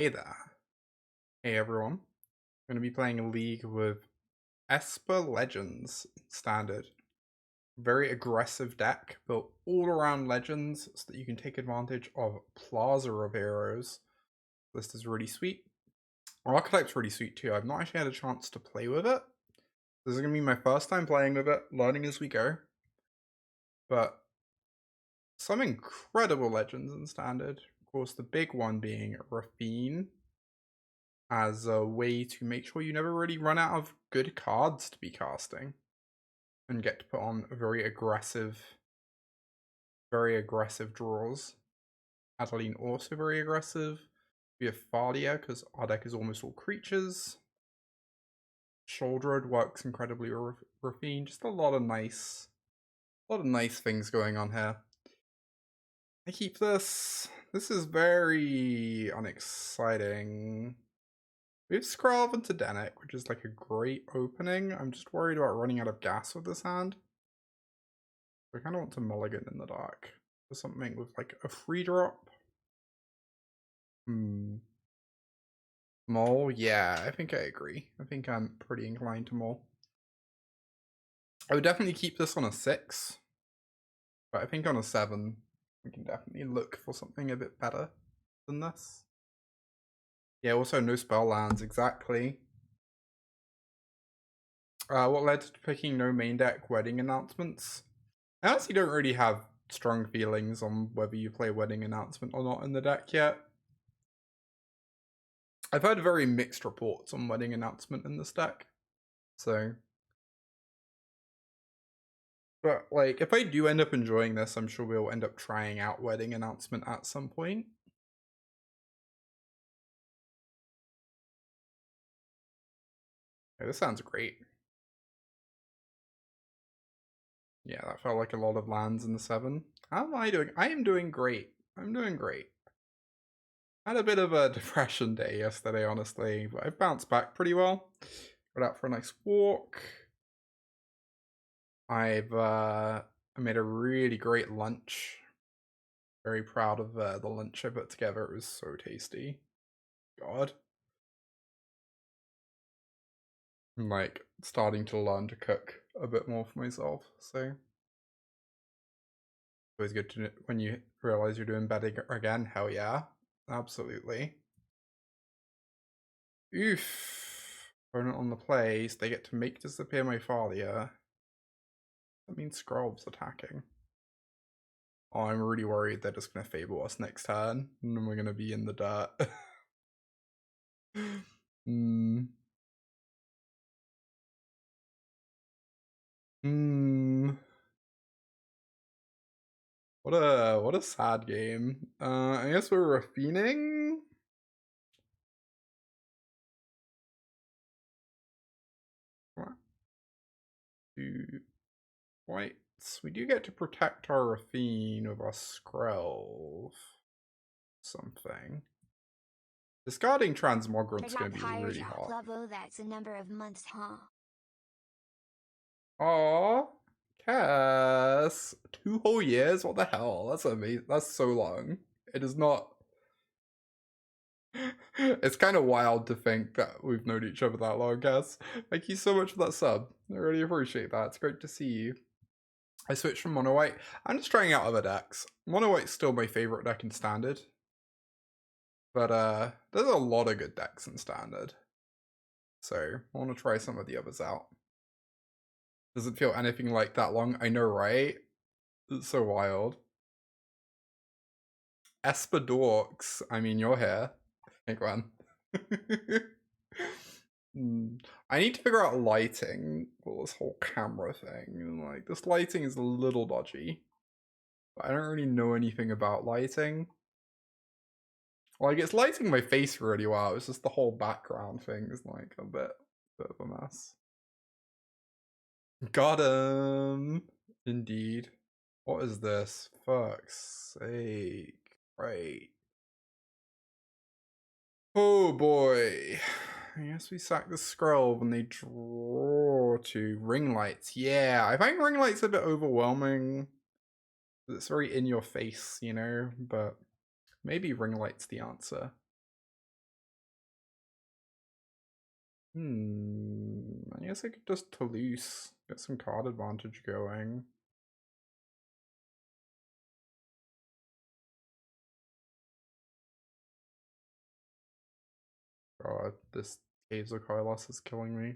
Hey there. Hey everyone. I'm going to be playing a league with Esper Legends Standard. Very aggressive deck built all around Legends so that you can take advantage of Plaza of Heroes. This is really sweet. Archetype's really sweet too. I've not actually had a chance to play with it. This is going to be my first time playing with it, learning as we go. But some incredible Legends in Standard. Of course, the big one being Rafine, as a way to make sure you never really run out of good cards to be casting and get to put on very aggressive draws. Adeline also very aggressive. We have Thalia because our deck is almost all creatures. Shouldered works incredibly Rafine. Just a lot of nice things going on here. I keep this. This is very unexciting. We have Skrelv into Danik, which is like a great opening. I'm just worried about running out of gas with this hand. I kind of want to mulligan in the dark for something with like a free drop. Mull? Yeah, I think I agree. I think I'm pretty inclined to mull. I would definitely keep this on a 6. But I think on a 7, we can definitely look for something a bit better than this. Yeah, also no spell lands, exactly. What led to picking no main deck wedding announcements? I honestly don't really have strong feelings on whether you play wedding announcement or not in the deck yet. I've heard very mixed reports on wedding announcement in this deck. So, but like, if I do end up enjoying this, I'm sure we'll end up trying out wedding announcement at some point. Okay, this sounds great. Yeah, that felt like a lot of lands in the 7. How am I doing? I am doing great. I'm doing great. I had a bit of a depression day yesterday, honestly, but I bounced back pretty well. Got out for a nice walk. I made a really great lunch. Very proud of the lunch I put together. It was so tasty. God. I'm like starting to learn to cook a bit more for myself, so always good to when you realize you're doing better again. Hell yeah, absolutely. Oof. Opponent on the place, they get to make disappear my Thalia. That means Skrelv's attacking. Oh, I'm really worried they're just gonna Fable us next turn, and then we're gonna be in the dirt. Hmm. What a sad game. I guess we're refining. Two whites. We do get to protect our Rafine with our Skrelv. Something. Discarding Transmogrant's gonna be really hard. Level, that's a number of months, huh? Aww. Cass. 2 whole years? What the hell? That's amazing. That's so long. It is not. It's kind of wild to think that we've known each other that long, Cass. Thank you so much for that sub. I really appreciate that. It's great to see you. I switched from Mono White. I'm just trying out other decks. Mono White's still my favorite deck in Standard. But there's a lot of good decks in Standard. So I want to try some of the others out. Doesn't feel anything like that long. I know, right? It's so wild. Esper Dorks. I mean, you're here. Take one. I need to figure out lighting for this whole camera thing. Like, this lighting is a little dodgy. But I don't really know anything about lighting. Like, it's lighting my face really well. It's just the whole background thing is like a bit of a mess. Got him! Indeed. What is this? Fuck's sake. Right. Oh boy. I guess we sack the scroll when they draw to ring lights. Yeah, I find ring lights a bit overwhelming. It's very in your face, you know, but maybe ring light's the answer. I guess I could just Toulouse, get some card advantage going. God, this Caves of Kailas is killing me.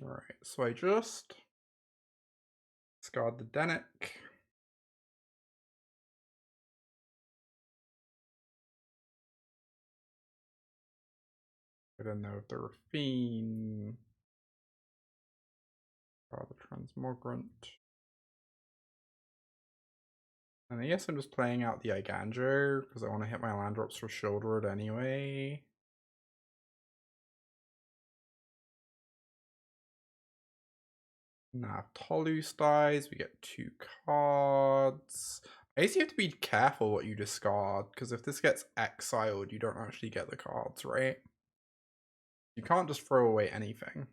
Alright, so I just discard the Denic. I don't know if they're a fiend. The Transmogrant. And I guess I'm just playing out the Iganjo because I want to hit my land drops for Shoulder anyway. Now if Toulouse dies, we get 2 cards. I guess you have to be careful what you discard, because if this gets exiled, you don't actually get the cards, right? You can't just throw away anything.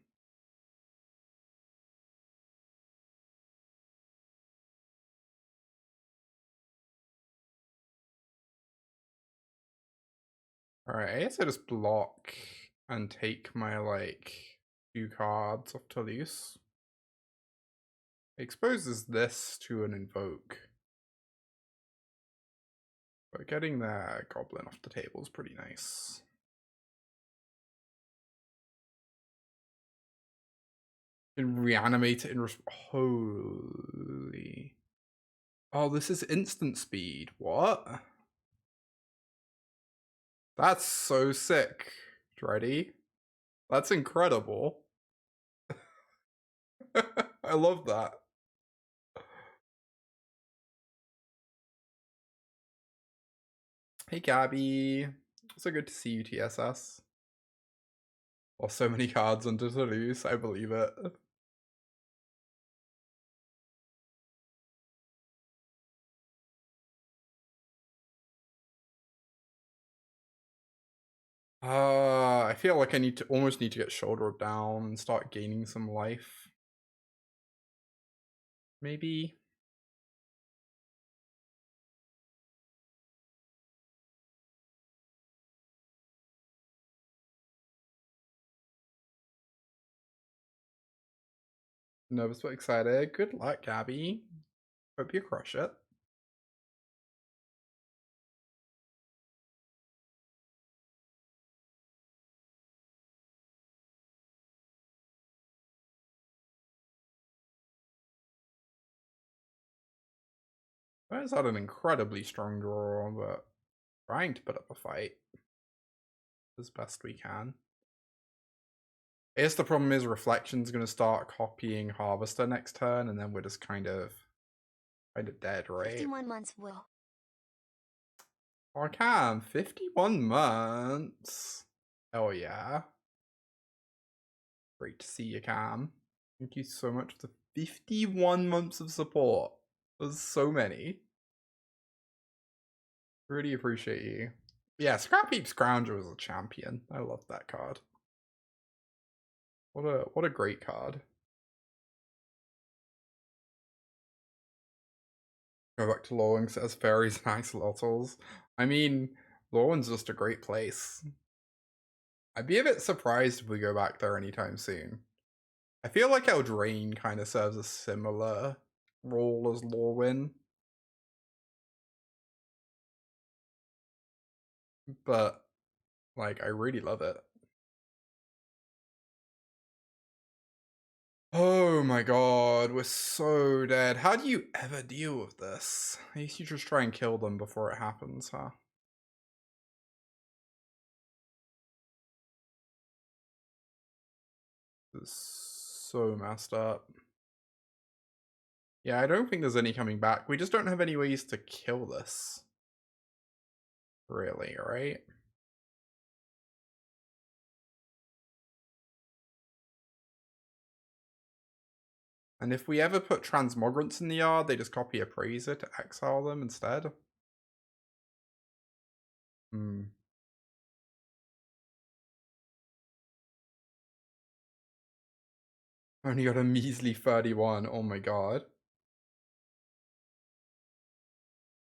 Alright, I guess I just block and take my, like, 2 cards off Toulouse. It exposes this to an Invoke. But getting the Goblin off the table is pretty nice. Can reanimate it in holy. Oh, this is instant speed. What? That's so sick. Ready? That's incredible. I love that. Hey, Gabby. So good to see you, TSS. Well, so many cards under Toulouse. I believe it. I feel like I almost need to get Shoulder down and start gaining some life. Maybe. Nervous but excited. Good luck, Gabby. Hope you crush it. That is not an incredibly strong draw, but trying to put up a fight as best we can. I guess the problem is Reflection's going to start copying Harvester next turn, and then we're just kind of dead, right? 51 months will. Oh, I can. 51 months. Oh, yeah. Great to see you, Cam. Thank you so much for the 51 months of support. There's so many. Really appreciate you. Yeah, Scrap Heap Scrounger was a champion. I love that card. What a great card. Go back to Lorwyn, says fairies and axolotls. I mean, Lorwyn's just a great place. I'd be a bit surprised if we go back there anytime soon. I feel like Eldraine kind of serves a similar role as Lorwyn. But, like, I really love it. Oh my god, we're so dead. How do you ever deal with this? I guess you just try and kill them before it happens, huh? This is so messed up. Yeah, I don't think there's any coming back. We just don't have any ways to kill this. Really, right? And if we ever put Transmogrants in the yard, they just copy Appraiser to exile them instead. Only got a measly 31. Oh my god.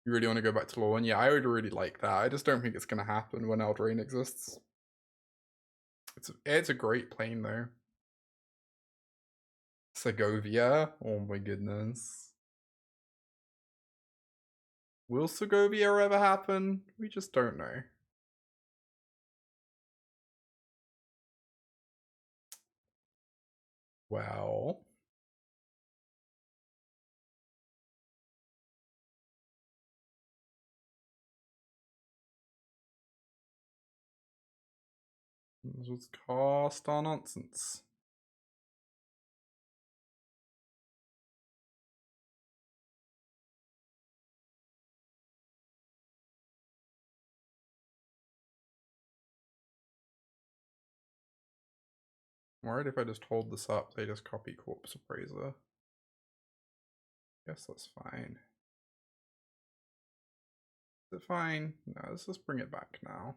You really want to go back to law 1? Yeah, I would really like that. I just don't think it's going to happen when Eldraine exists. It's a great plane though. Segovia? Oh my goodness. Will Segovia ever happen? We just don't know. Well. This was cast on nonsense. I'm worried if I just hold this up, they just copy Corpse Appraiser. Guess that's fine. Is it fine? No, let's just bring it back now.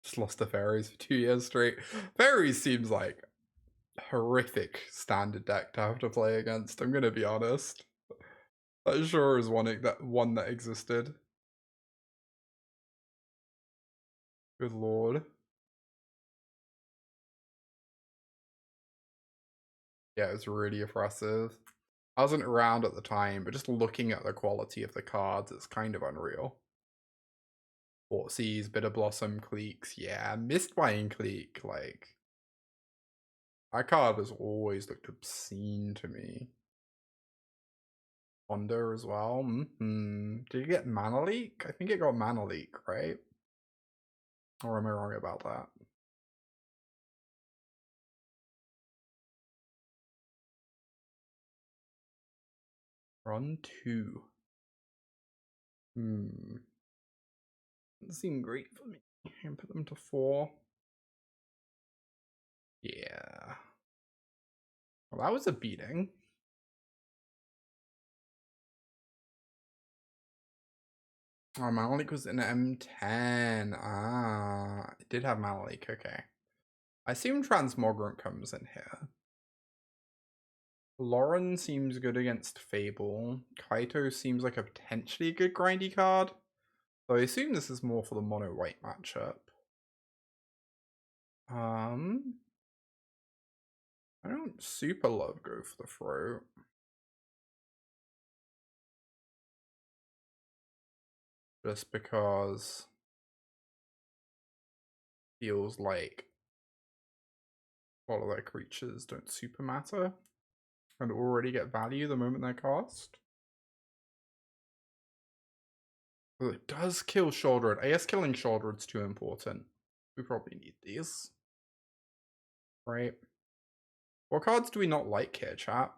Just lost the fairies for 2 years straight. Fairies seems like horrific standard deck to have to play against, I'm gonna be honest. That sure is one that existed. Good lord. Yeah, it was really oppressive. I wasn't around at the time, but just looking at the quality of the cards, it's kind of unreal. Thoughtseize, Bitter Blossom, Cleeks, yeah, Mistbinding Cleek, like... That card has always looked obscene to me. Ponder as well. Did you get Mana Leak? I think it got Mana Leak, right? Or am I wrong about that? Run 2. Doesn't seem great for me. I can put them to 4. Yeah. Well, that was a beating. Oh, Mana Leak was in M10. Ah, it did have Mana Leak, okay. I assume Transmogrant comes in here. Lauren seems good against Fable. Kaito seems like a potentially good grindy card. So I assume this is more for the mono-white matchup. I don't super love Go for the Throat. Just because feels like a lot of their creatures don't super matter and already get value the moment they're cast. Well, it does kill Shouldered. I guess killing Shouldered's too important. We probably need these. Right? What cards do we not like here, chat?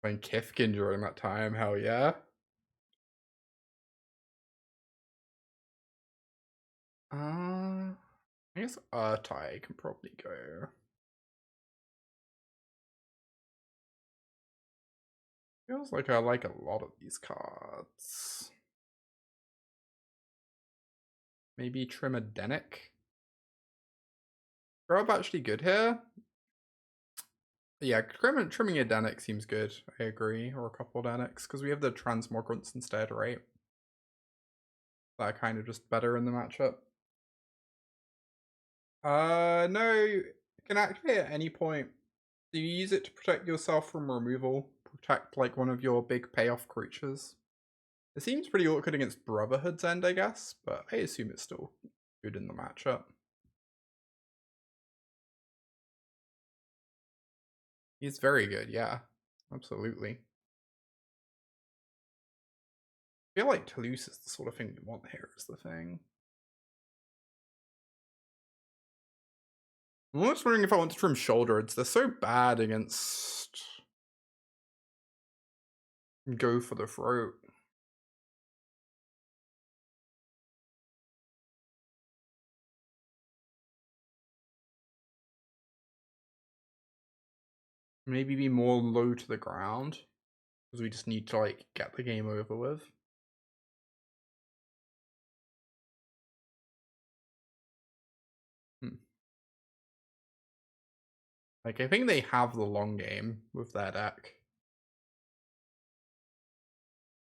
Playing Kifkin during that time, hell yeah. I guess Urtai can probably go. Feels like I like a lot of these cards. Maybe Trimadenic? Grub actually good here? Yeah, trimming a Danic seems good. I agree. Or a couple of Danics, because we have the Transmogrants instead, right? That are kind of just better in the matchup. No. You can activate at any point. Do you use it to protect yourself from removal? Protect, like, one of your big payoff creatures? It seems pretty awkward against Brotherhood's End, I guess, but I assume it's still good in the matchup. He's very good, yeah. Absolutely. I feel like Toulouse is the sort of thing we want here, is the thing. I'm almost wondering if I want to trim Shouldereds. They're so bad against Go for the Throat. Maybe be more low to the ground, because we just need to, like, get the game over with. Like, I think they have the long game with their deck.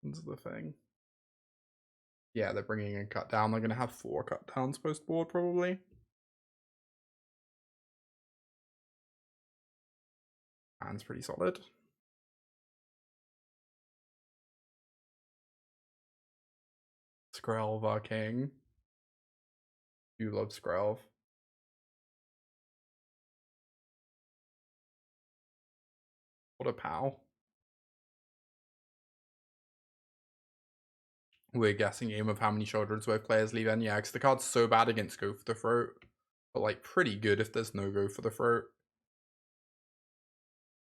That's the thing. Yeah, they're bringing in cut down. They're going to have 4 cut downs post board, probably. Hand's pretty solid. Skrelv, our king. You love Skrelv. What a pal. We're guessing game of how many Children's Wave players leave in. Yeah, because the card's so bad against Go for the Throat. But, like, pretty good if there's no Go for the Throat.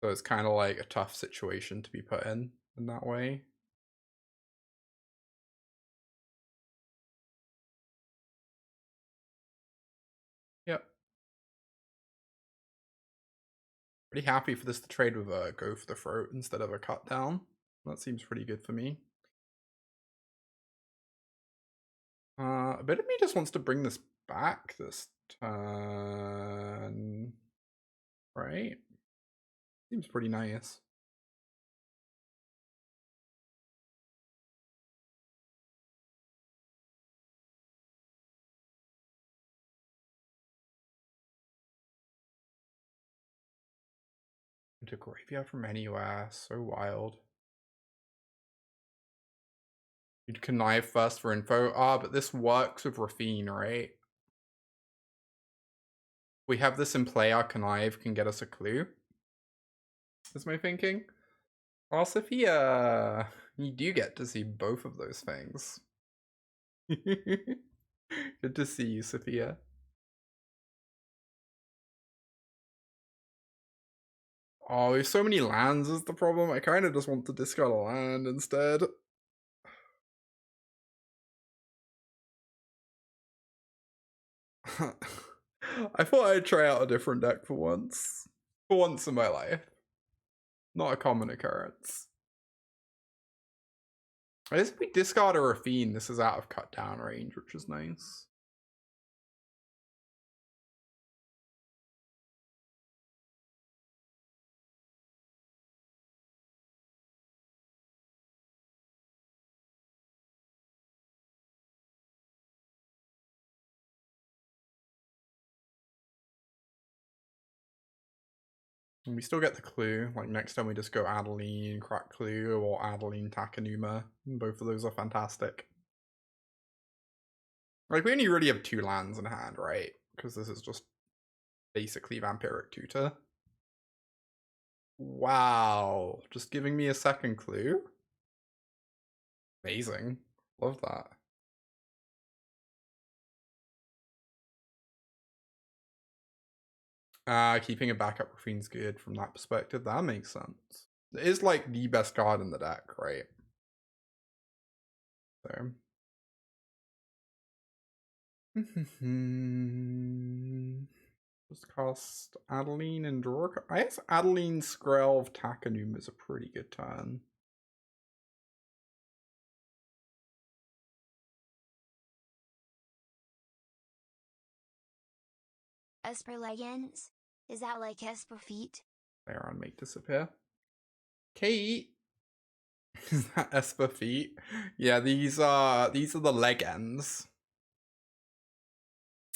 So it's kind of like a tough situation to be put in that way. Yep. Pretty happy for this to trade with a Go for the Throat instead of a cut down. That seems pretty good for me. A bit of me just wants to bring this back this turn. Right? Seems pretty nice. Into graveyard from anywhere. So wild. You'd connive first for info. Ah, but this works with Rafine, right? We have this in play, our connive can get us a clue. Is my thinking. Well, Sophia, you do get to see both of those things. Good to see you, Sophia. Oh, there's so many lands is the problem. I kind of just want to discard a land instead. I thought I'd try out a different deck for once. For once in my life. Not a common occurrence. I guess if we discard a Rafine, this is out of cut down range, which is nice. And we still get the clue. Like next time we just go Adeline, Crack Clue, or Adeline Takanuma. Both of those are fantastic. Like we only really have 2 lands in hand, right? Because this is just basically Vampiric Tutor. Wow. Just giving me a second clue? Amazing. Love that. Keeping a backup Rafine's good from that perspective. That makes sense. It is like the best card in the deck, right? So. Just cast Adeline and draw. I guess Adeline, Skrelv, Takanum is a pretty good turn. Esper leggings? Is that like Esper feet? There on make disappear. Kate. Is that Esper feet? Yeah, these are the leg ends.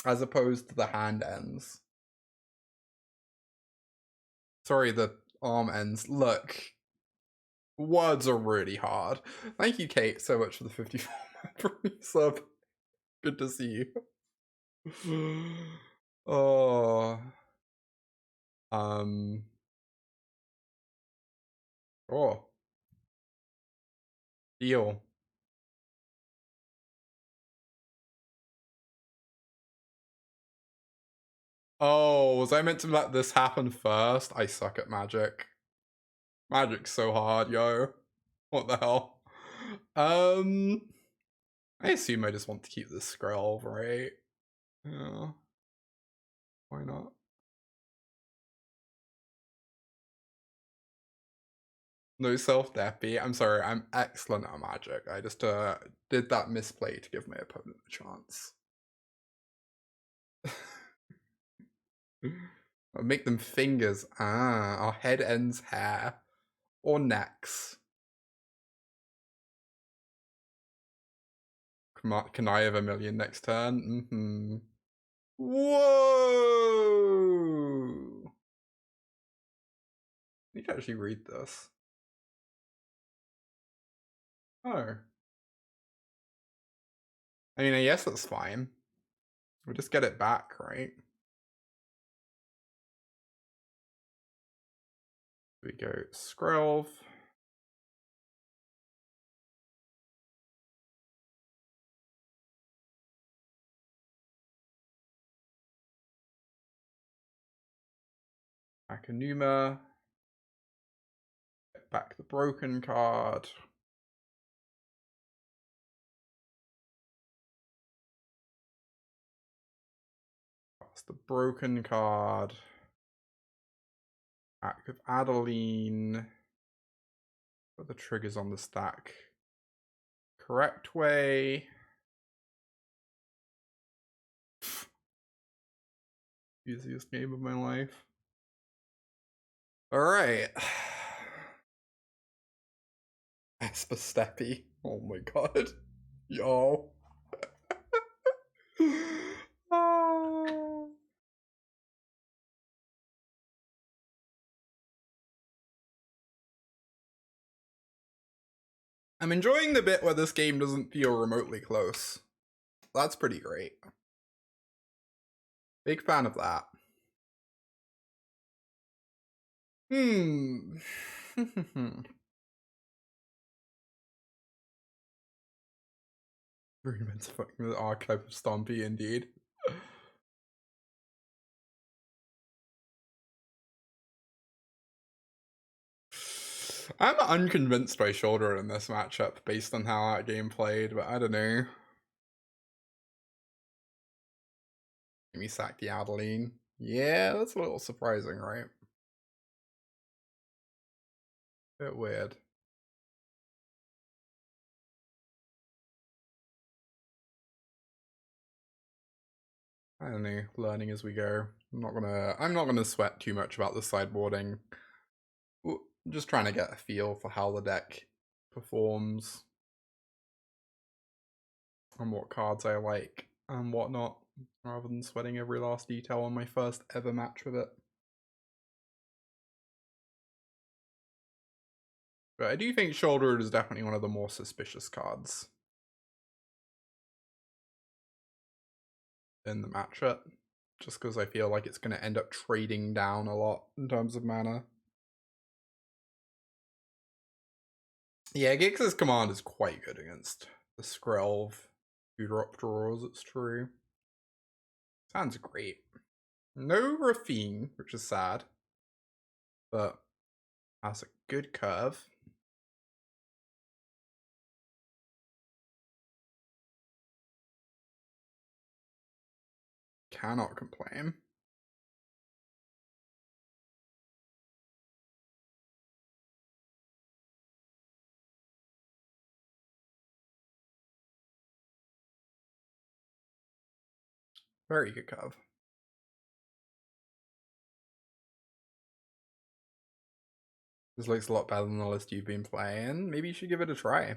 As opposed to the hand ends. Sorry, the arm ends. Look. Words are really hard. Thank you, Kate, so much for the 54 sub. Good to see you. Oh. Oh. Deal. Oh, was I meant to let this happen first? I suck at Magic. Magic's so hard, yo. What the hell? I assume I just want to keep this Skrelv, right? Yeah. Why not? No self-deppy. I'm sorry, I'm excellent at Magic. I just did that misplay to give my opponent a chance. Make them fingers. Ah, our head ends hair. Or necks. Can I have a million next turn? Mm-hmm. Whoa! I need to actually read this. Oh. I mean, I guess that's fine. We'll just get it back, right? We go Skrelv. Akanuma. Get back the broken card. That's the broken card. Back with Adeline. Put the triggers on the stack. Correct way. Easiest game of my life. Alright. Esper Steppy. Oh my god. Yo. Oh. I'm enjoying the bit where this game doesn't feel remotely close. That's pretty great. Big fan of that. Hmm. Rudiments fucking the archive of Stompy, indeed. I'm unconvinced by Shoulder in this matchup based on how that game played, but I don't know. Maybe sack the Adeline. Yeah, that's a little surprising, right? Bit weird. I don't know, learning as we go. I'm not gonna sweat too much about the sideboarding. I'm just trying to get a feel for how the deck performs and what cards I like and whatnot, rather than sweating every last detail on my first ever match with it. But I do think Shoulder is definitely one of the more suspicious cards in the matchup, just because I feel like it's going to end up trading down a lot in terms of mana. Yeah, Gix's command is quite good against the Skrelv 2-drop draws, it's true. Sounds great. No Rafine, which is sad, but has a good curve. Cannot complain. Very good curve. This looks a lot better than the list you've been playing. Maybe you should give it a try.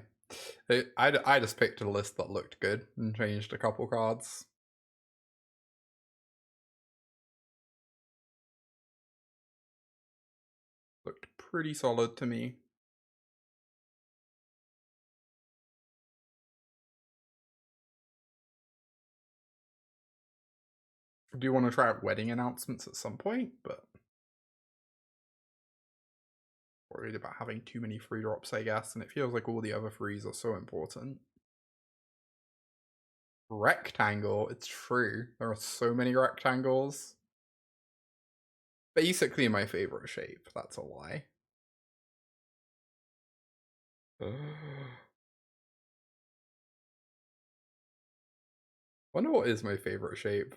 I just picked a list that looked good and changed a couple cards. Looked pretty solid to me. I do want to try out wedding announcements at some point, but worried about having too many free drops, I guess, and it feels like all the other frees are so important. Rectangle, it's true. There are so many rectangles. Basically my favorite shape, that's a lie. Wonder what is my favorite shape.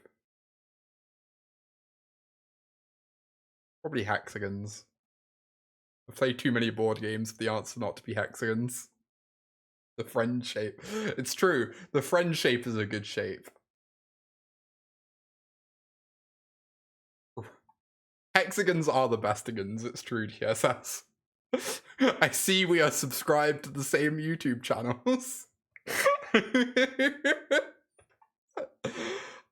Probably hexagons. I've played too many board games for the answer not to be hexagons. The friend shape. It's true. The friend shape is a good shape. Hexagons are the bestigons, it's true, TSS. I see we are subscribed to the same YouTube channels.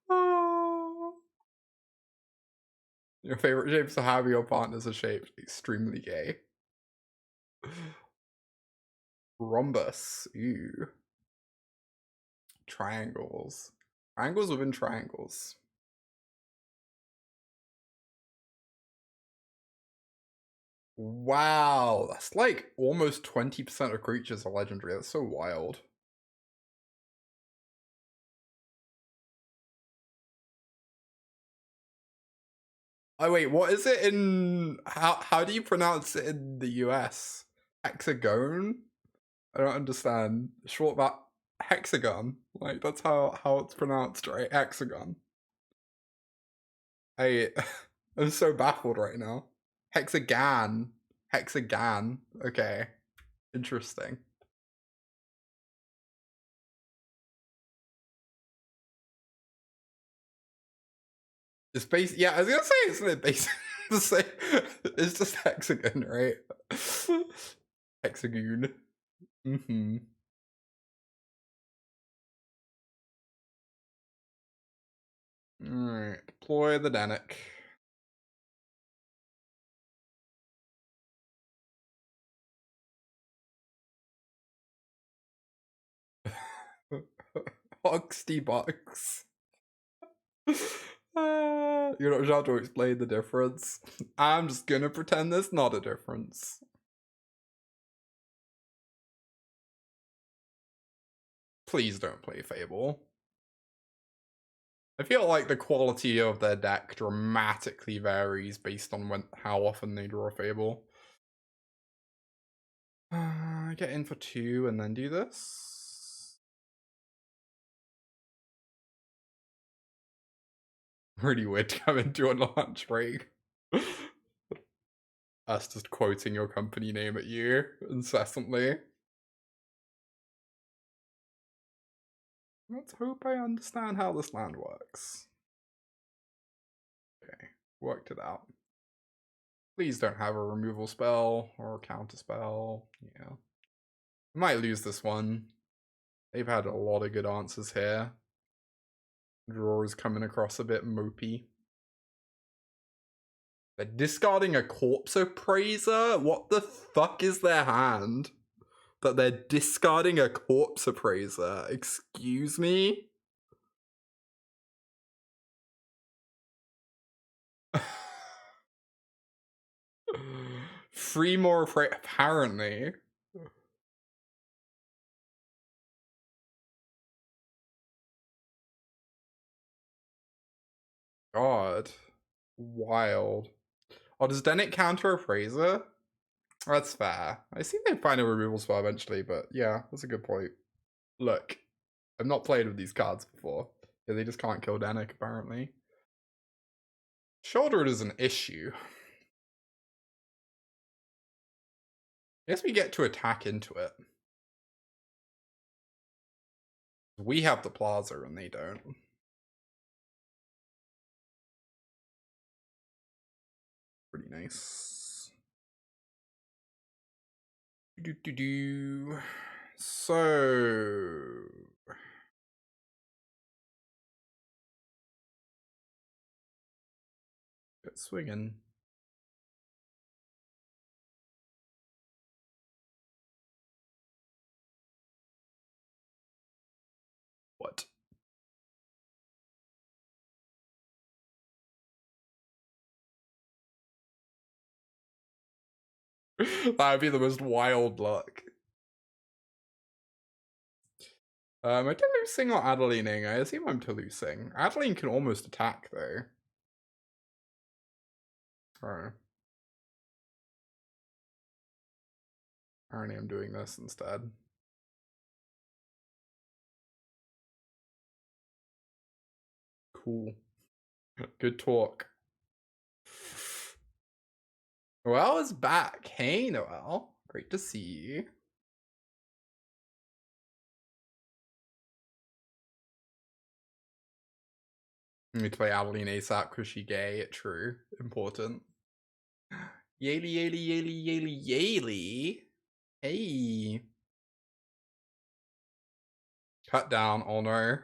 Oh. Your favorite shapes to have your partners are shaped extremely gay. Rhombus. Ooh. Triangles. Triangles within triangles. Wow, that's like almost 20% of creatures are legendary. That's so wild. Oh wait, what is it in how do you pronounce it in the US? Hexagon? I don't understand. Short that hexagon. Like that's how it's pronounced, right? Hexagon. I I'm so baffled right now. Hexagon. Hexagon. Okay. Interesting. It's basic. Yeah, I was gonna say it's not basic. It's just hexagon, right? Hexagon. Mm-hmm. Alright. Deploy the Danik. Hoxty box. You're not sure to explain the difference. I'm just gonna pretend there's not a difference. Please don't play Fable. I feel like the quality of their deck dramatically varies based on how often they draw Fable. Get in for 2 and then do this. Really weird to come into a lunch break. Us just quoting your company name at you incessantly. Let's hope I understand how this land works. Okay, worked it out. Please don't have a removal spell or a counter spell. Yeah. Might lose this one. They've had a lot of good answers here. Draw is coming across a bit mopey. They're discarding a Corpse Appraiser? What the fuck is their hand? That they're discarding a Corpse Appraiser? Excuse me? Three more apparently. God. Wild. Oh, does Dennett counter Appraiser? That's fair. I see they find a removal spell eventually, but yeah, that's a good point. Look, I've not played with these cards before. Yeah, they just can't kill Danik, apparently. Shoulder is an issue. I guess we get to attack into it. We have the plaza and they don't. Pretty nice. So get swinging. What? That would be the most wild luck. Am I Toulousing or Adelining? I assume I'm Toulousing. Adeline can almost attack though. Oh. Apparently I'm doing this instead. Cool. Good talk. Noelle is back. Hey, Noelle. Great to see you. I need to play Adeline ASAP because she gay. True. Important. Yaley, yaley, yaley, yaley, yaley. Hey. Cut down. Oh no.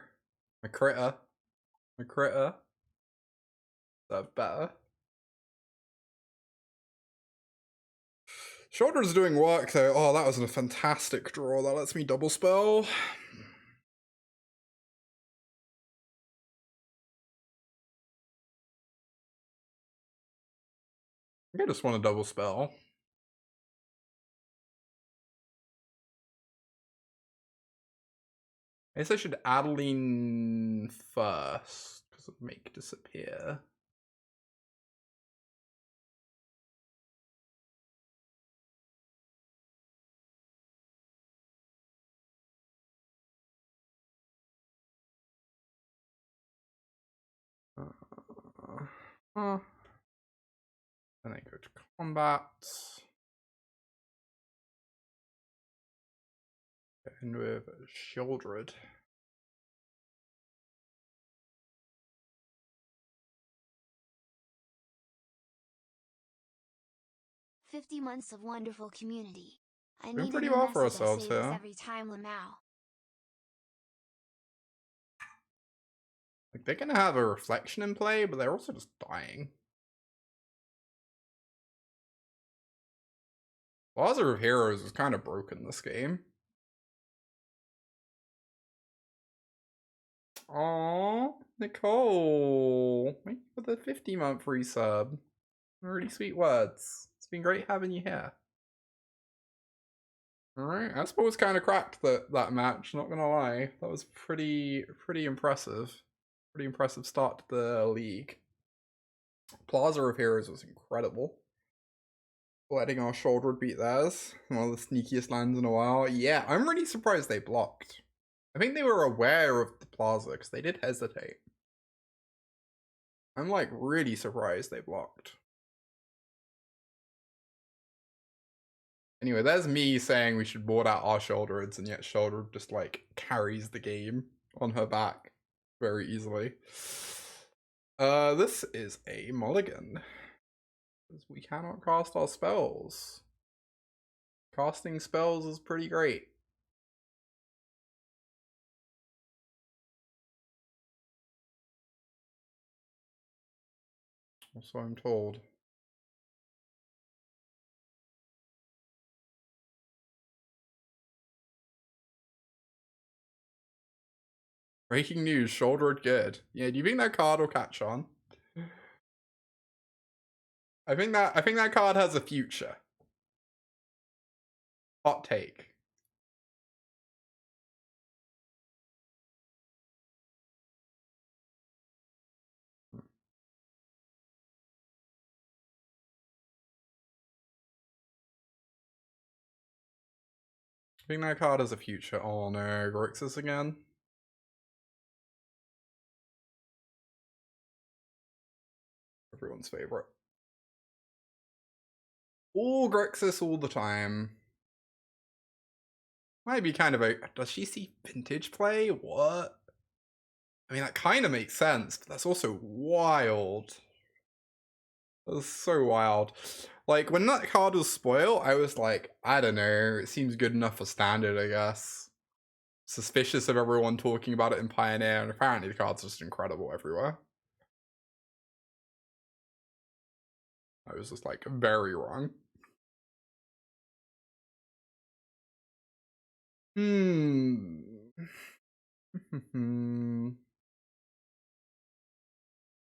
My critter. My critter. That's better. Shoulder's doing work though. Oh, that was a fantastic draw. That lets me double spell. I just want a double spell. I guess I should Adeline first because of make disappear. Then I go to combat. And with Shieldred. 50 months of wonderful community. I Doing need a pretty new well for message I ourselves say this here. every time, Lamau. Like, they're gonna have a reflection in play, but they're also just dying. Plaza of Heroes is kind of broken this game. Aww, Nicole. Thank you for the 50-month resub. Really sweet words. It's been great having you here. Alright, Esper was kind of cracked that match, not gonna lie. That was pretty impressive. Pretty impressive start to the league. Plaza of Heroes was incredible. Letting our shoulder beat theirs. One of the sneakiest lands in a while. Yeah, I'm really surprised they blocked. I think they were aware of the Plaza because they did hesitate. I'm like really surprised they blocked. Anyway, there's me saying we should board out our Shoulderids, and yet Shoulder just like carries the game on her back very easily. This is a mulligan. Because we cannot cast our spells. Casting spells is pretty great. So I'm told. Breaking news, Shouldered good. Yeah, do you think that card will catch on? I think that card has a future. Hot take. I think that card has a future. Oh no, Grixis again. Everyone's favorite. All Grixis all the time. Might be kind of a. Does she see vintage play? What? I mean, that kind of makes sense, but that's also wild. That's so wild. Like, when that card was spoiled, I was like, I don't know, it seems good enough for standard, I guess. Suspicious of everyone talking about it in Pioneer, and apparently the card's just incredible everywhere. I was just like, very wrong.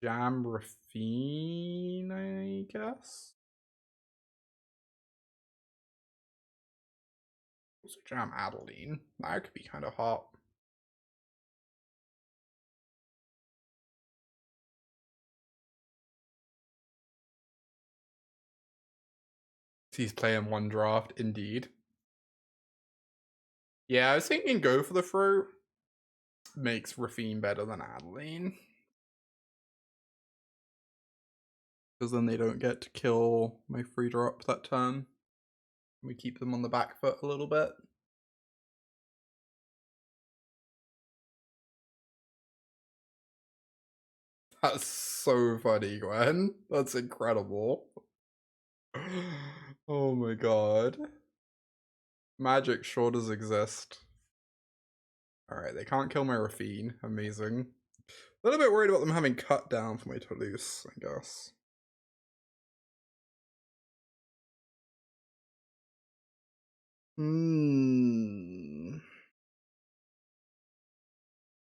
Jam Rafine, I guess? Also Jam Adeline. That could be kind of hot. He's playing one draft, indeed. Yeah, I was thinking go for the fruit. Makes Rafine better than Adeline. Because then they don't get to kill my free drop that turn. We keep them on the back foot a little bit. That's so funny, Gwen. That's incredible. Oh my god. Magic sure does exist. Alright, they can't kill my Rafine. Amazing. A little bit worried about them having cut down for my Toulouse, I guess. Hmm.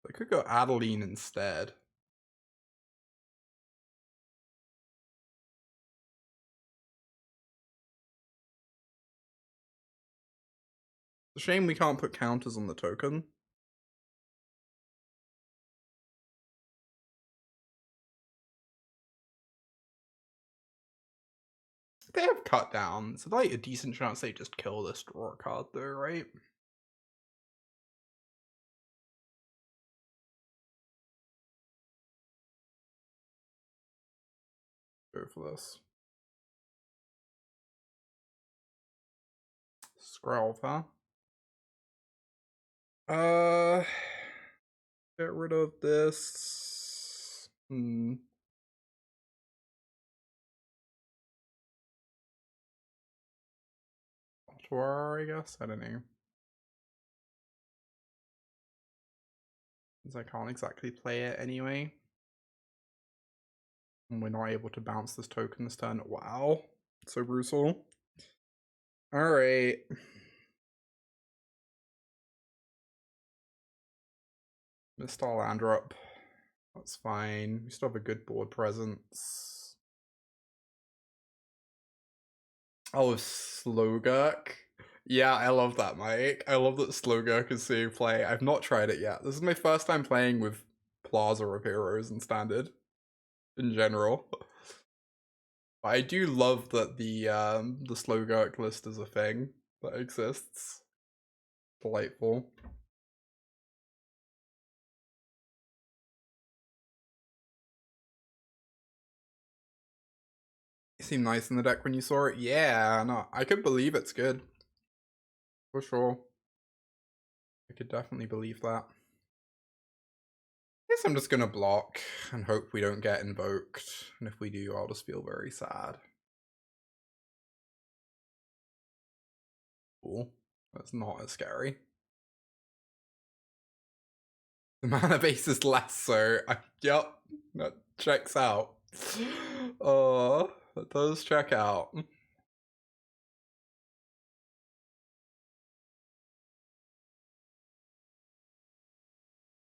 I could go Adeline instead. It's a shame we can't put counters on the token. If they have cut down, it's like a decent chance they just kill this draw card though, right? Go for this. Scrolf, huh? Get rid of this. Tour, I guess? I don't know. Since I can't exactly play it anyway. And we're not able to bounce this token this turn. Wow. So brutal. Alright. Missed our land drop. That's fine. We still have a good board presence. Oh, Slogurk. Yeah, I love that, Mike. I love that Slogurk is seeing play. I've not tried it yet. This is my first time playing with Plaza of Heroes in Standard, in general. But I do love that the Slogurk list is a thing that exists. Delightful. It seemed nice in the deck when you saw it. Yeah, no, I could believe it's good. For sure. I could definitely believe that. I guess I'm just gonna block and hope we don't get invoked. And if we do, I'll just feel very sad. Cool. That's not as scary. The mana base is less, so yep, that checks out. Oh, that does check out.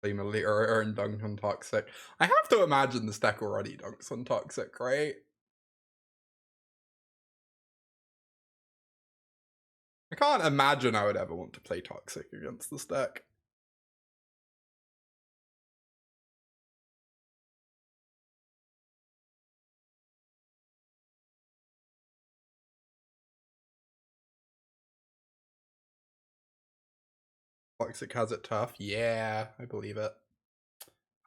Flame Elite and dunk on Toxic. I have to imagine this deck already dunks on Toxic, right? I can't imagine I would ever want to play Toxic against this deck. Toxic has it tough. Yeah, I believe it.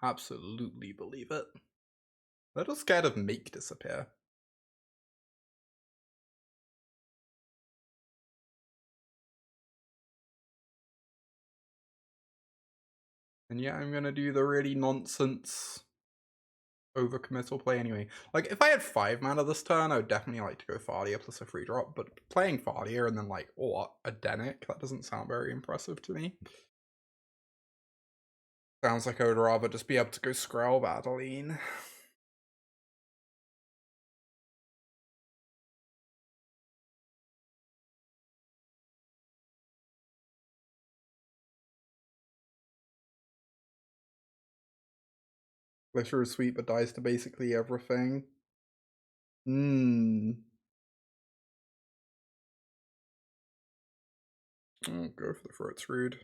Absolutely believe it. A little scared of Make disappear. And yeah, I'm gonna do the really nonsense overcommittal play anyway. Like, if I had 5 mana this turn, I would definitely like to go Fadia plus a free drop, but playing Fadia and then like, what, a Denic? That doesn't sound very impressive to me. Sounds like I would rather just be able to go Skrelv Adeline. Glitter is sweet but dies to basically everything. Oh, go for the Throat's Rude.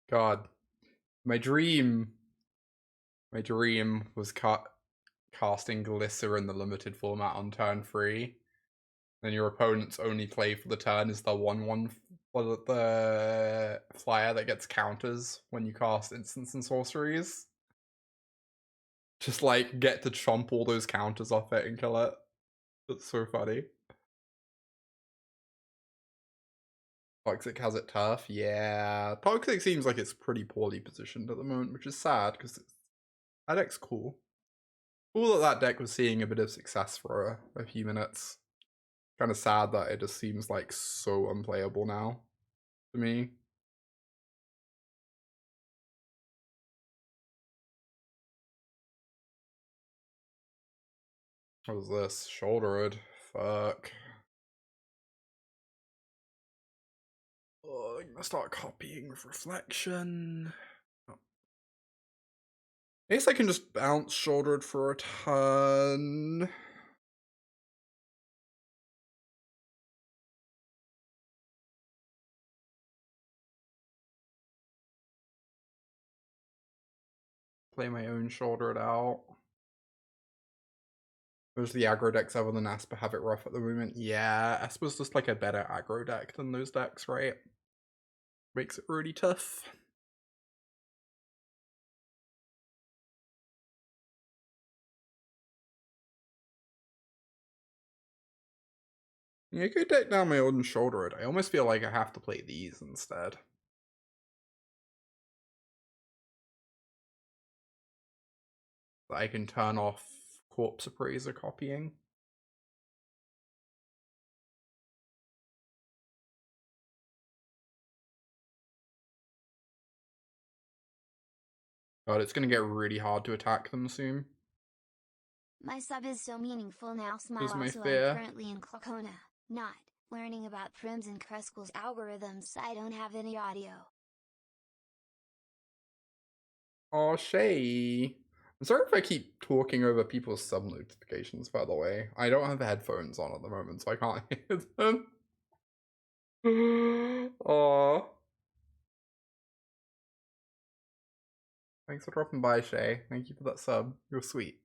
God. My dream was casting Glisser in the limited format on turn 3. Then your opponent's only play for the turn is the 1/1 for the flyer that gets counters when you cast instants and sorceries. Just like get to chomp all those counters off it and kill it. That's so funny. Toxic has it tough. Yeah. Toxic seems like it's pretty poorly positioned at the moment, which is sad because that deck's cool. Cool that deck was seeing a bit of success for a few minutes. Kind of sad that it just seems like so unplayable now to me. What is this? Shouldered. Fuck. Oh, I'm gonna start copying with reflection. Oh. I guess I can just bounce shouldered for a ton. Play my own shouldered out. Those are the aggro decks other than Esper have it rough at the moment. Yeah, Esper's just like a better aggro deck than those decks, right? Makes it really tough. Yeah, I could take down my own shouldered. I almost feel like I have to play these instead. I can turn off Corpse Appraiser copying. But it's gonna get really hard to attack them soon. My sub is so meaningful now. Smile. Is my Also, I'm fear. currently in Clarkona, not learning about Prims and Kruskall's algorithms. I don't have any audio. Oh, Shay. I'm sorry if I keep talking over people's sub notifications, by the way. I don't have headphones on at the moment, so I can't hear them. Aw. Thanks for dropping by, Shay. Thank you for that sub. You're sweet.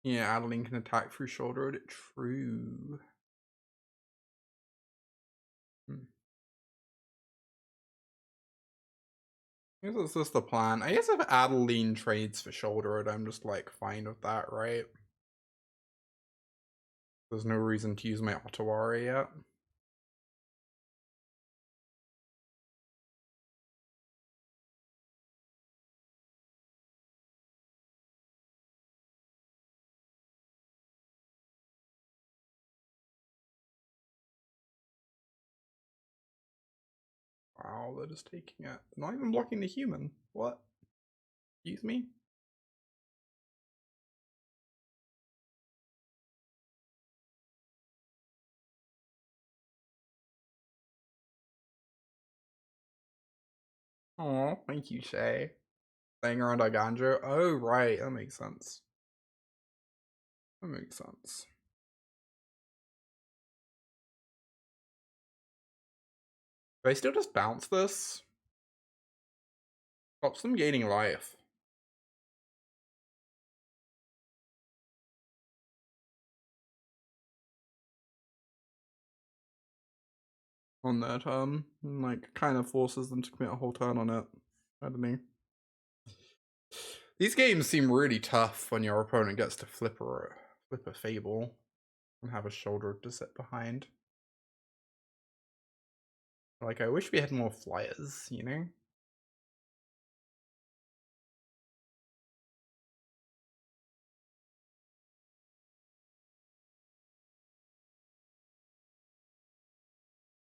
Yeah, Adeline can attack through shoulder. True. I guess that's just the plan. I guess if Adeline trades for shoulder, I'm just like fine with that, right? There's no reason to use my Otawari yet. Wow, they're just taking it. They're not even blocking the human. What? Excuse me? Oh, thank you, Shay. Playing around Arganjo. Oh, right. That makes sense. That makes sense. Do I still just bounce this? Stops them gaining life. On their turn. And, like, kind of forces them to commit a whole turn on it. I don't know. These games seem really tough when your opponent gets to flip a Fable and have a shoulder to sit behind. Like, I wish we had more flyers, you know?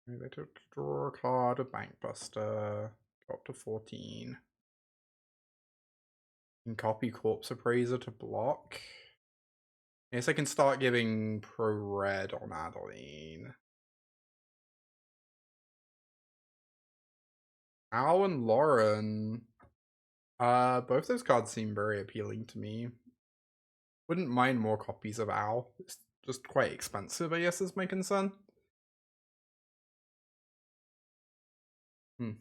Maybe I took draw a card, a Bankbuster, got up to 14. And copy Corpse Appraiser to block. I guess I can start giving pro red on Adeline. Al and Lauren. Both those cards seem very appealing to me. Wouldn't mind more copies of Al. It's just quite expensive, I guess, is my concern. Hmm.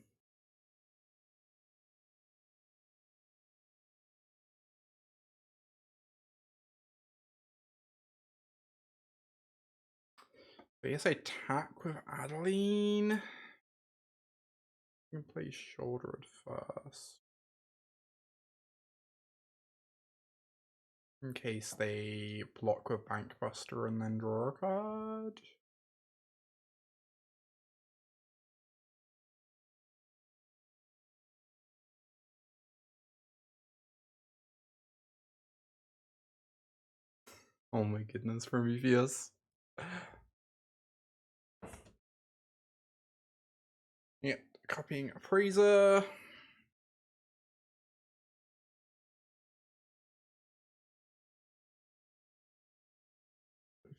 I guess I attack with Adeline. I'm gonna play shoulder at first. In case they block with Bankbuster and then draw a card. Oh my goodness, Prometheus. Yep, copying Appraiser.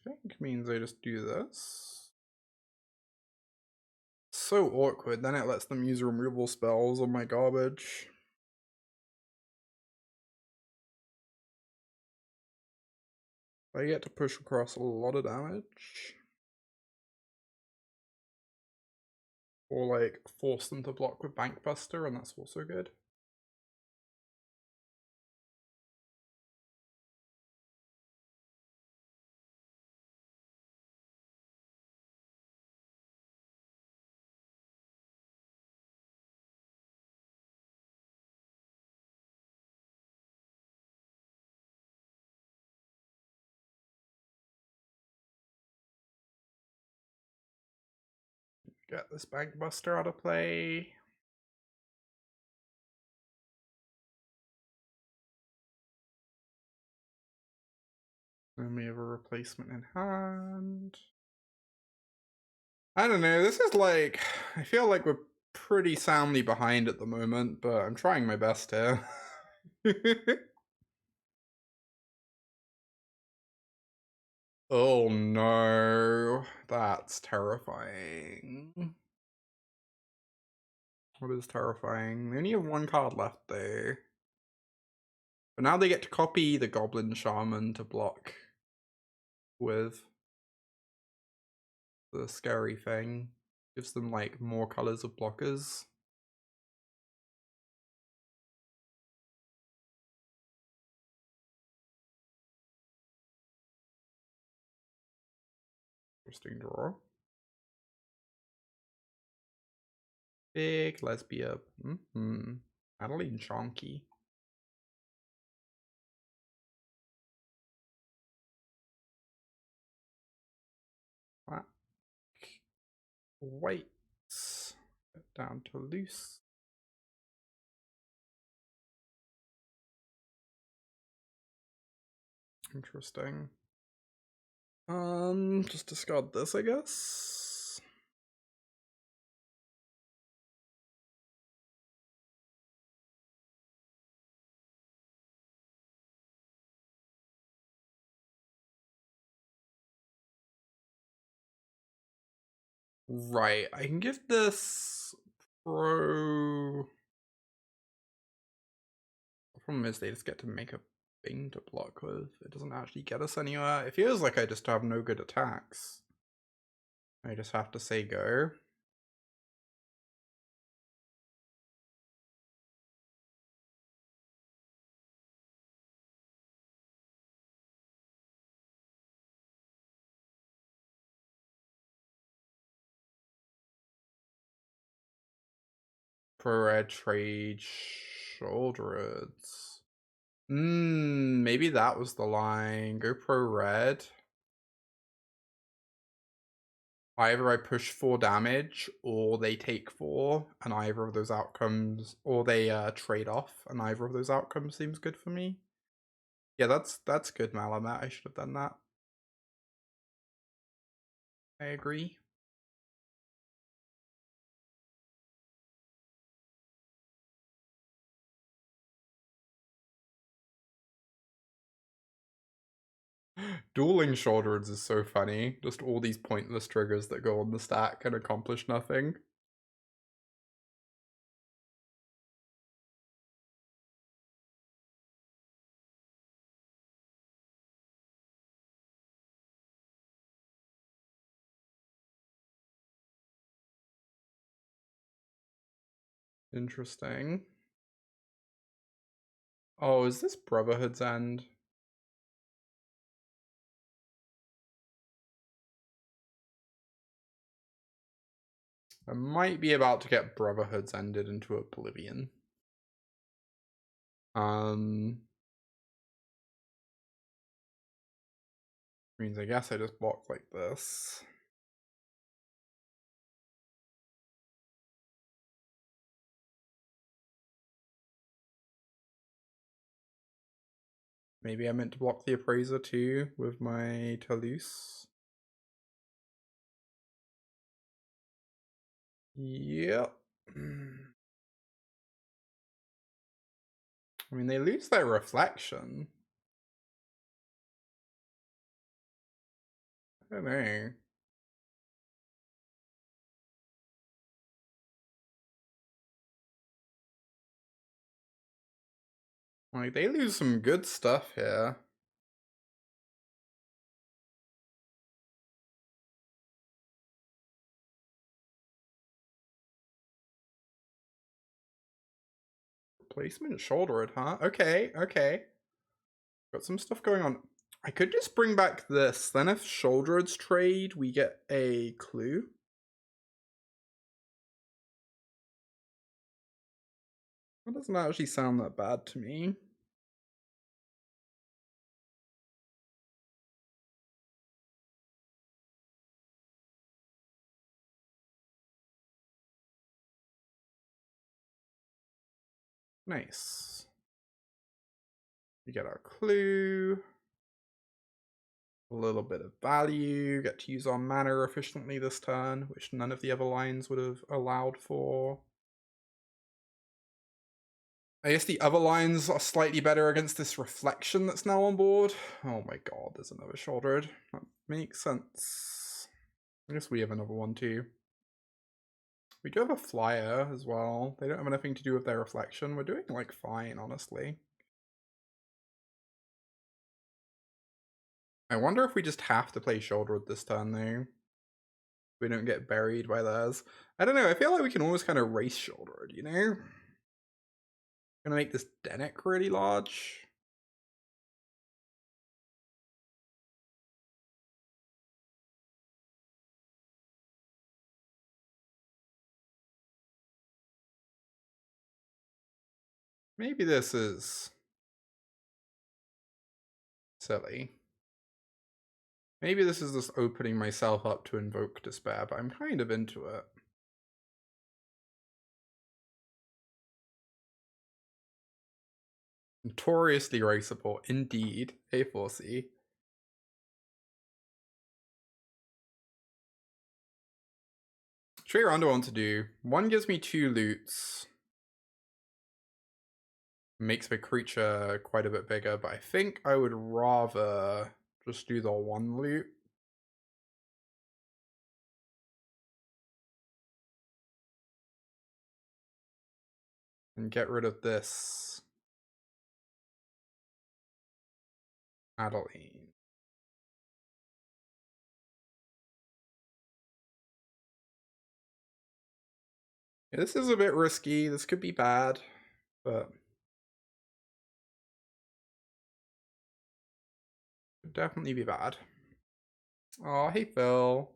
I think means I just do this. So awkward, then it lets them use removal spells on my garbage. I get to push across a lot of damage. Or like force them to block with Bankbuster, and that's also good. Get this Bankbuster out of play. And we have a replacement in hand. I don't know, this is like, I feel like we're pretty soundly behind at the moment, but I'm trying my best here. Oh no, that's terrifying. What is terrifying? They only have one card left though. But now they get to copy the Goblin Shaman to block with the scary thing. Gives them like more colors of blockers. Interesting draw. Big lesbian. Madeline Chonky. Black. White. Down to loose. Interesting. Just discard this, I guess. Right, I can give this pro. The problem is they just get to make a thing to block with. It doesn't actually get us anywhere. It feels like I just have no good attacks. I just have to say go. Pro red trade Shouldereds. Maybe that was the line. Go pro red. Either I push 4 damage, or they take 4, and either of those outcomes, or they trade off, and either of those outcomes seems good for me. Yeah, that's good, Malamet. I should have done that. I agree. Dueling Shouldereds is so funny. Just all these pointless triggers that go on the stack and accomplish nothing. Interesting. Oh, is this Brotherhood's End? I might be about to get Brotherhood's Ended into Oblivion. Means I guess I just block like this. Maybe I meant to block the Appraiser too with my Toulouse. Yep. I mean, they lose their reflection. I don't know. Like, they lose some good stuff here. Replacement shouldered, huh? Okay, okay. Got some stuff going on. I could just bring back this. Then if shouldereds trade, we get a clue. That doesn't actually sound that bad to me. Nice. We get our clue. A little bit of value. Get to use our mana efficiently this turn, which none of the other lines would have allowed for. I guess the other lines are slightly better against this reflection that's now on board. Oh my god, there's another shouldered. That makes sense. I guess we have another one too. We do have a flyer as well. They don't have anything to do with their reflection. We're doing like fine, honestly. I wonder if we just have to play shouldered this turn though. We don't get buried by theirs. I don't know, I feel like we can almost kind of race shouldered, you know? Gonna make this Denick really large. Maybe this is silly. Maybe this is just opening myself up to invoke despair, but I'm kind of into it. Notoriously race support, indeed. A4C. Show you around what I want to do. One gives me 2 loots. Makes my creature quite a bit bigger, but I think I would rather just do the 1 loot. And get rid of this Adeline. Yeah, this is a bit risky. This could be bad, but could definitely be bad. Oh, hey Phil.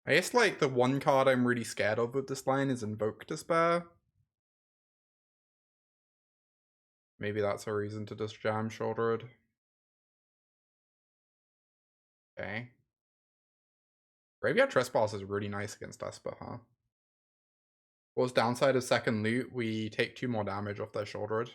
I guess like the one card I'm really scared of with this line is Invoke Despair. Maybe that's a reason to just jam shouldered. Okay. Graveyard Trespass is really nice against Esper, huh? What's downside of second loot? We take 2 more damage off their shouldered.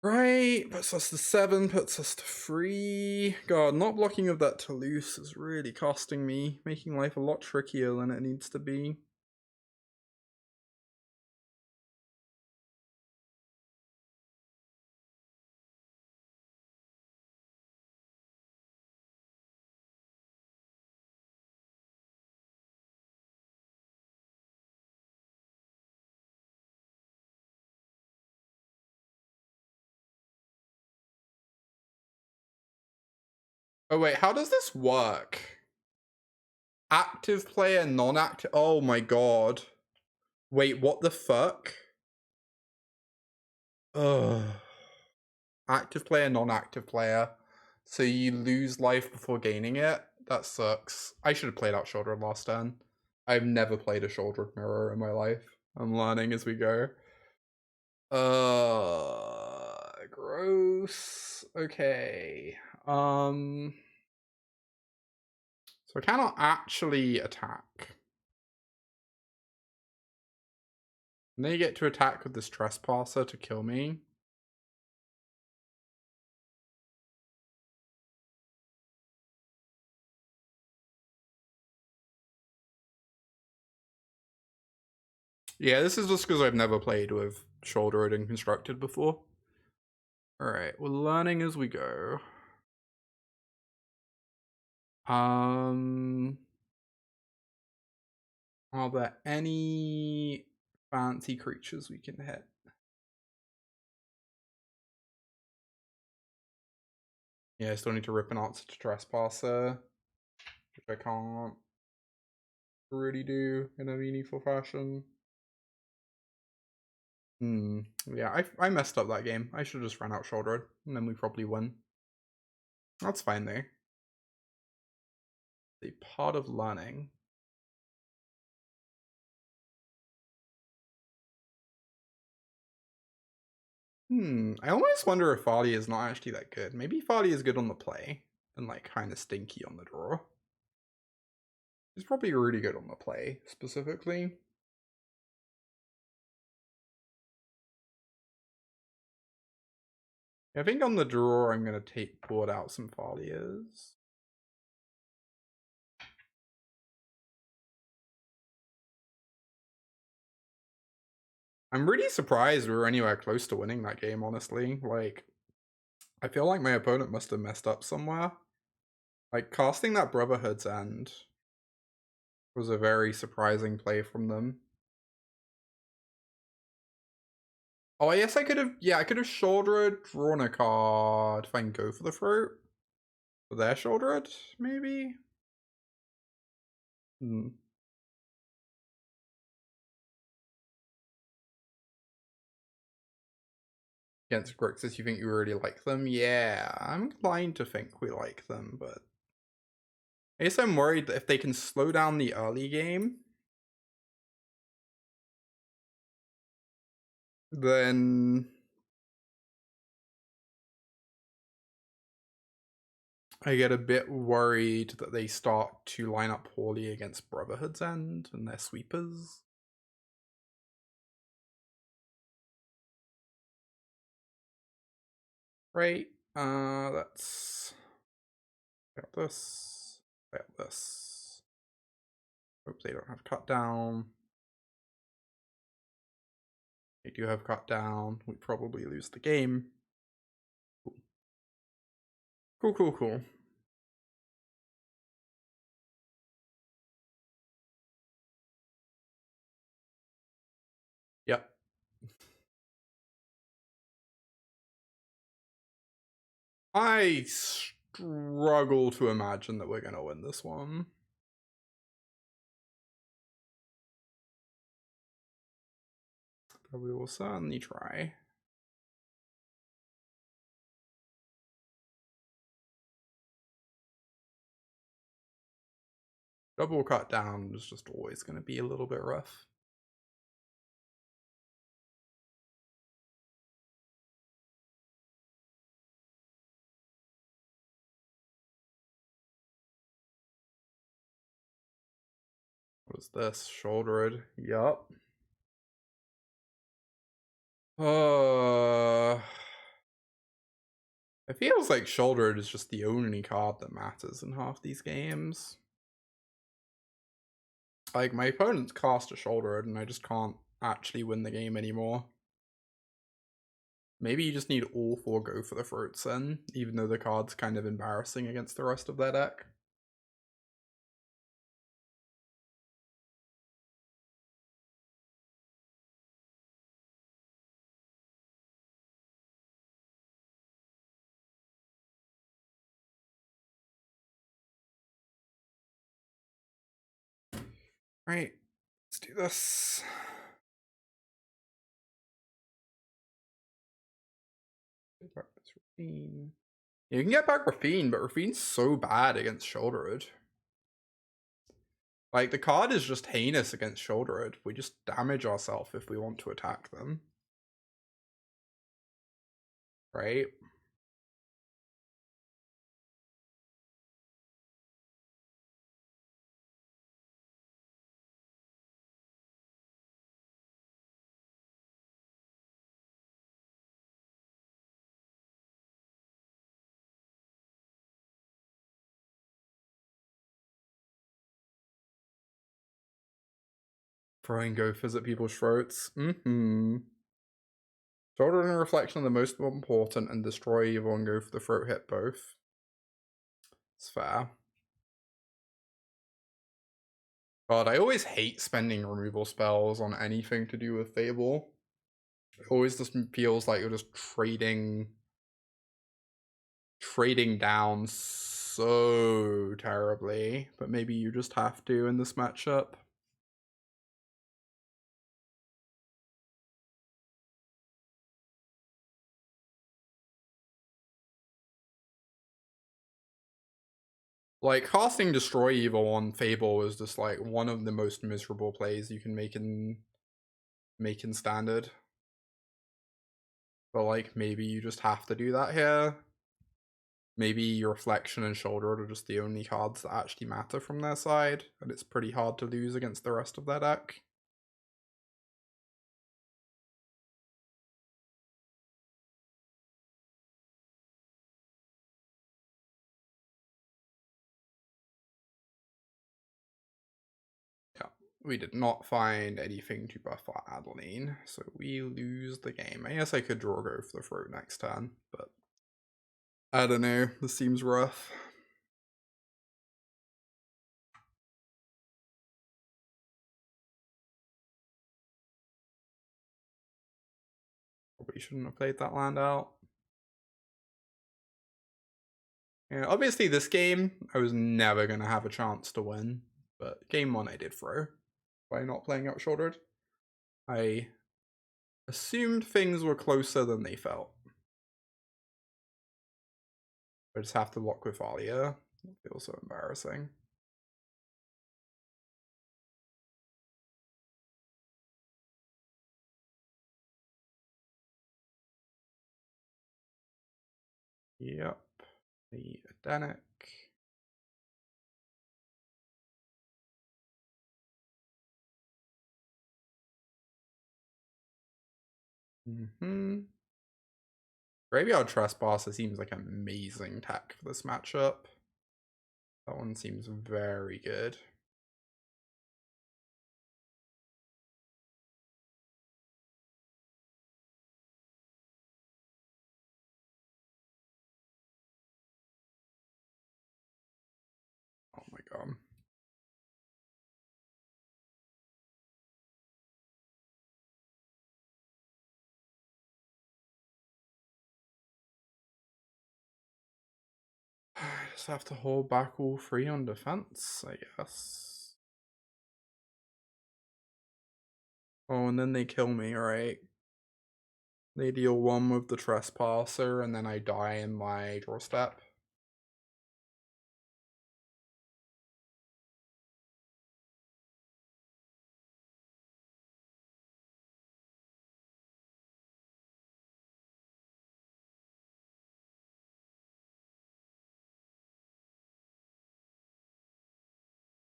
Right, puts us to 7, puts us to 3. God, not blocking of that Toulouse is really costing me, making life a lot trickier than it needs to be. Oh wait, how does this work? Active player, non-active. Oh my god. Wait, what the fuck? Ugh. Active player, non-active player. So you lose life before gaining it? That sucks. I should have played out Shouldered last turn. I've never played a Shouldered Mirror in my life. I'm learning as we go. Gross. Okay. So I cannot actually attack. And they get to attack with this Trespasser to kill me. Yeah, this is just because I've never played with Shouldered and Constructed before. Alright, we're learning as we go. Are there any fancy creatures we can hit? Yeah, I still need to rip an answer to Trespasser, which I can't really do in a meaningful fashion. Yeah, I messed up that game. I should have just ran out Shouldered, and then we probably win. That's fine though. The part of learning. I almost wonder if Farley is not actually that good. Maybe Farley is good on the play and like kind of stinky on the draw. He's probably really good on the play specifically. I think on the draw I'm gonna board out some Farlias. I'm really surprised we were anywhere close to winning that game, honestly. Like, I feel like my opponent must have messed up somewhere. Like, casting that Brotherhood's End was a very surprising play from them. Oh, I guess I could have, yeah, I could have shouldered, drawn a card if I can go for the fruit. For their shouldered, maybe? Against Grixis, you think you really like them? Yeah, I'm inclined to think we like them, but I guess I'm worried that if they can slow down the early game, then I get a bit worried that they start to line up poorly against Brotherhood's End and their sweepers. Right, let's play out this, play out this. Hope they don't have cut down. They do have cut down. We probably lose the game. Cool, cool, cool. Yep. I struggle to imagine that we're going to win this one. But we will certainly try. Double cut down is just always going to be a little bit rough. What is this? Shouldered. Yup. It feels like Shouldered is just the only card that matters in half these games. Like, my opponent's cast a Shouldered and I just can't actually win the game anymore. Maybe you just need all 4 go for the fruits then, even though the card's kind of embarrassing against the rest of their deck. Right, let's do this. Rafine. You can get back Rafine, but Rafine's so bad against Shouldered. Like, the card is just heinous against Shouldered. We just damage ourselves if we want to attack them. Right? Throwing gophers at people's throats. Shoulder and Reflection are the most important, and Destroy Evil and Go for the Throat hit both. It's fair. God, I always hate spending removal spells on anything to do with Fable. It always just feels like you're just trading down so terribly, but maybe you just have to in this matchup. Like, casting Destroy Evil on Fable is just like one of the most miserable plays you can make in Standard. But like, maybe you just have to do that here. Maybe Reflection and Shoulder are just the only cards that actually matter from their side, and it's pretty hard to lose against the rest of their deck. Yeah, we did not find anything to buff our Adeline, so we lose the game. I guess I could draw Go for the Throat next turn, but I don't know, this seems rough. Probably shouldn't have played that land out. Yeah, obviously this game, I was never going to have a chance to win, but game one I did throw by not playing out shouldered. I assumed things were closer than they felt. I just have to lock with Alia. It feels so embarrassing. Yep. The Adenic. Graveyard Trespasser seems like an amazing tech for this matchup. That one seems very good. Oh my god. I just have to hold back all three on defense, I guess. Oh, and then they kill me, right? They deal one with the Trespasser, and then I die in my draw step.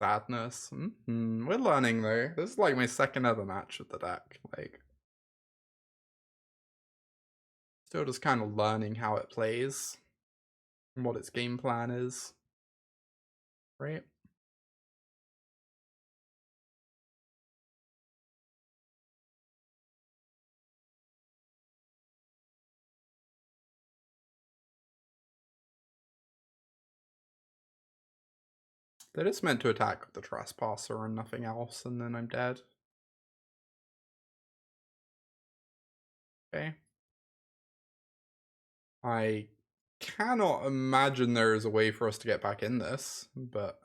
Sadness. We're learning though. This is like my second ever match with the deck. Like, still just kind of learning how it plays and what its game plan is. Right? They're just meant to attack with the Trespasser and nothing else, and then I'm dead. Okay. I cannot imagine there is a way for us to get back in this, but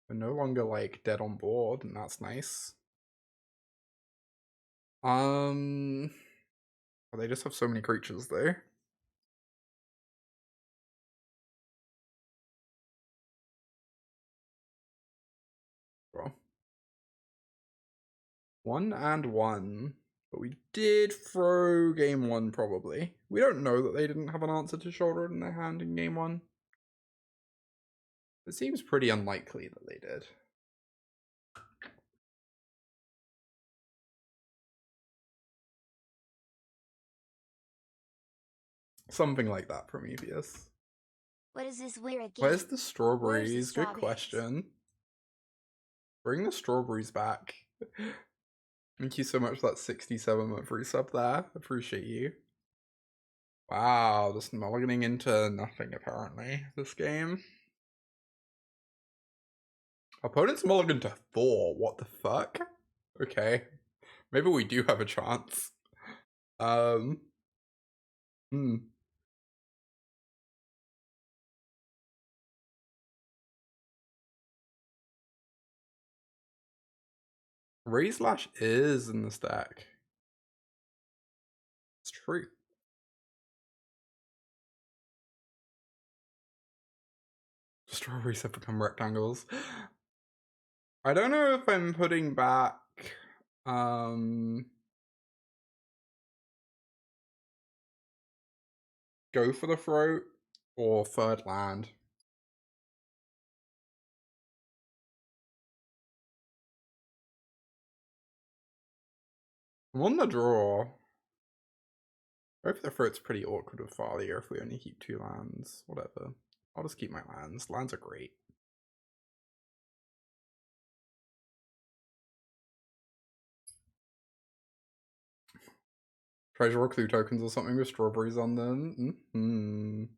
we're no longer like dead on board, and that's nice. But they just have so many creatures though. Well, 1-1. But we did throw game one, probably. We don't know that they didn't have an answer to Shoulder in their hand in game one. It seems pretty unlikely that they did. Something like that, Prometheus. What is this weird game? Where's the strawberries? Good strawberries? question. Bring the strawberries back. Thank you so much for that 67-month resub there. Appreciate you. Wow, just mulliganing into nothing apparently this game. Opponent's mulligan to Thor. What the fuck? Okay. Maybe we do have a chance. Ray Slash is in the stack. It's true. Strawberries have become rectangles. I don't know if I'm putting back Go for the Throat or Third Land. I'm on the draw. Go for the Throat's pretty awkward with Thalia if we only keep 2 lands. Whatever. I'll just keep my lands. Lands are great. Treasure or clue tokens or something with strawberries on them.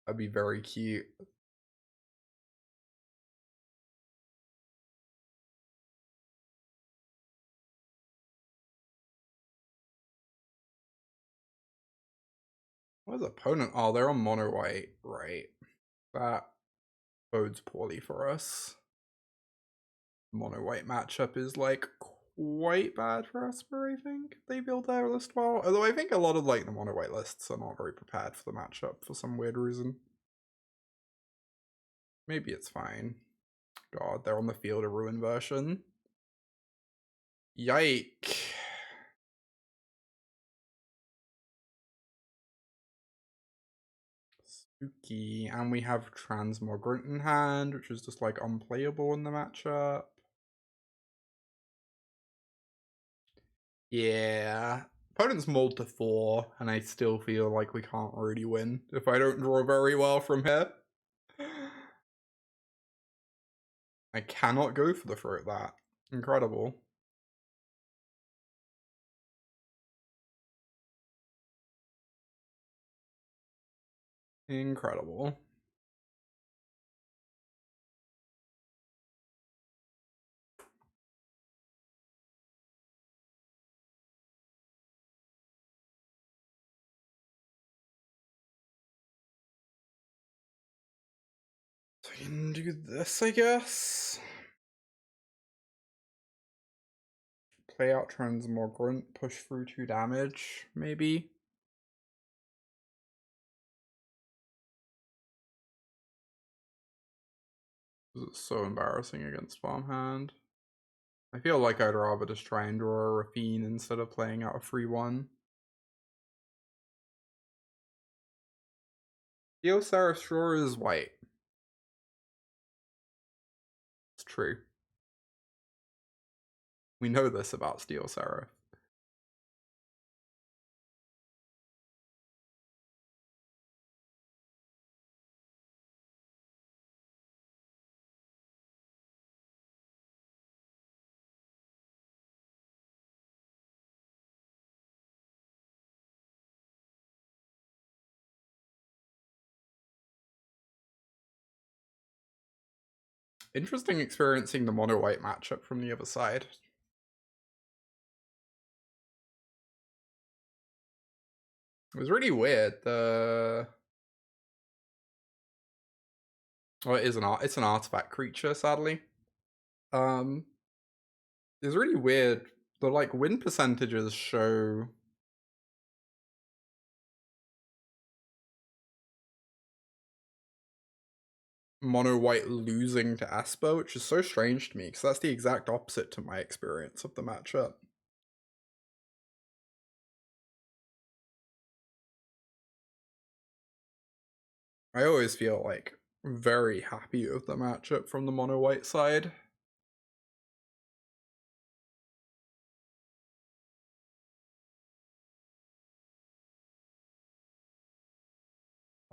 That'd be very cute. What is opponent? Oh, they're on mono white, right? That bodes poorly for us. Mono white matchup is like quite bad for Esper, I think. They build their list well. Although I think a lot of like the mono white lists are not very prepared for the matchup for some weird reason. Maybe it's fine. God, they're on the Field of Ruin version. Yike. Spooky. And we have Transmogrant in hand, which is just like unplayable in the matchup. Yeah. Opponent's mulled to 4, and I still feel like we can't really win if I don't draw very well from here. I cannot go for the Throat that. Incredible. Incredible. So I can do this, I guess. Play out Transmogrant, push through 2 damage, maybe. This is so embarrassing against Farmhand. I feel like I'd rather just try and draw a Rafine instead of playing out a free 1. Steel Seraph sure is white. It's true. We know this about Steel Seraph. Interesting experiencing the mono white matchup from the other side. It was really weird. Well, it's an artifact creature, sadly. It's really weird. The like win percentages show mono white losing to Esper, which is so strange to me because that's the exact opposite to my experience of the matchup. I always feel like very happy with the matchup from the mono white side.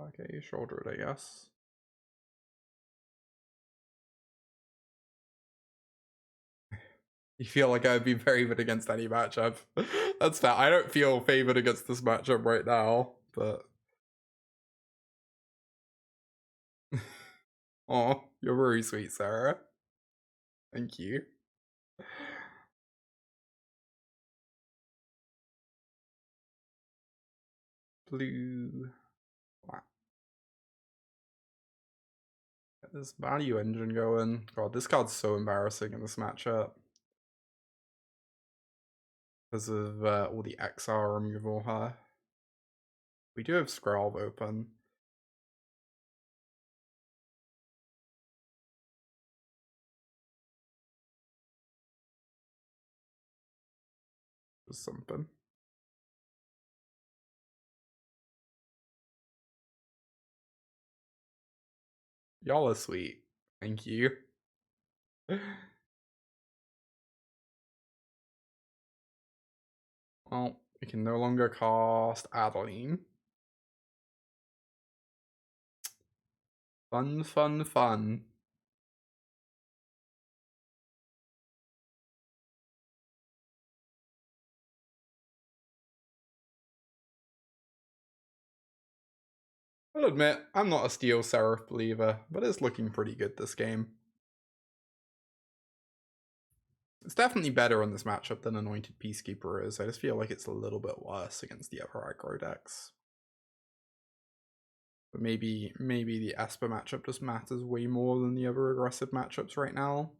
Okay, shoulder it, I guess. You feel like I'd be favored against any matchup. That's fair. I don't feel favored against this matchup right now, but oh, you're very sweet, Sarah. Thank you. Blue. Wow. Get this value engine going. God, this card's so embarrassing in this matchup. Because of all the XR removal here. We do have Scrolv open. Just something. Y'all are sweet. Thank you. Well, we can no longer cast Adeline. Fun, fun, fun. I'll admit, I'm not a Steel Seraph believer, but it's looking pretty good this game. It's definitely better in this matchup than Anointed Peacekeeper is. I just feel like it's a little bit worse against the other aggro decks. But maybe the Esper matchup just matters way more than the other aggressive matchups right now.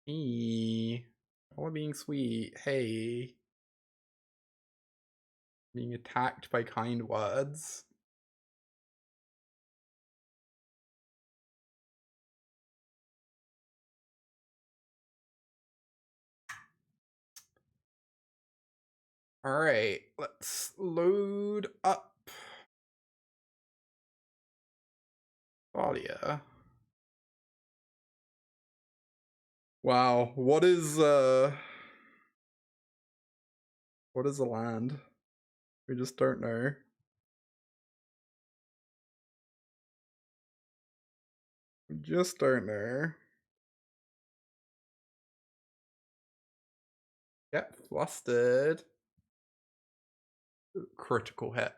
Hey, all being sweet. Hey. Being attacked by kind words. Alright, let's load up Thalia. Wow, what is a land? We just don't know. We just don't know. Get flustered. Critical hit.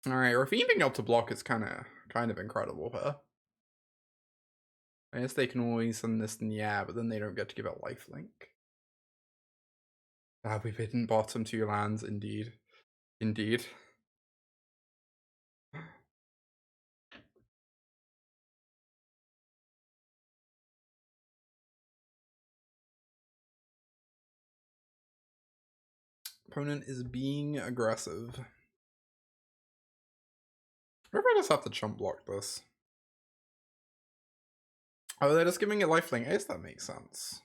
Alright, Rafine being able to block is kind of incredible here. I guess they can always send this in the air, but then they don't get to give it lifelink. Ah, we've hidden bottom 2 lands, indeed. Indeed. Opponent is being aggressive. What if I just have to chump block this? Oh, they're just giving it lifelink. I guess that makes sense.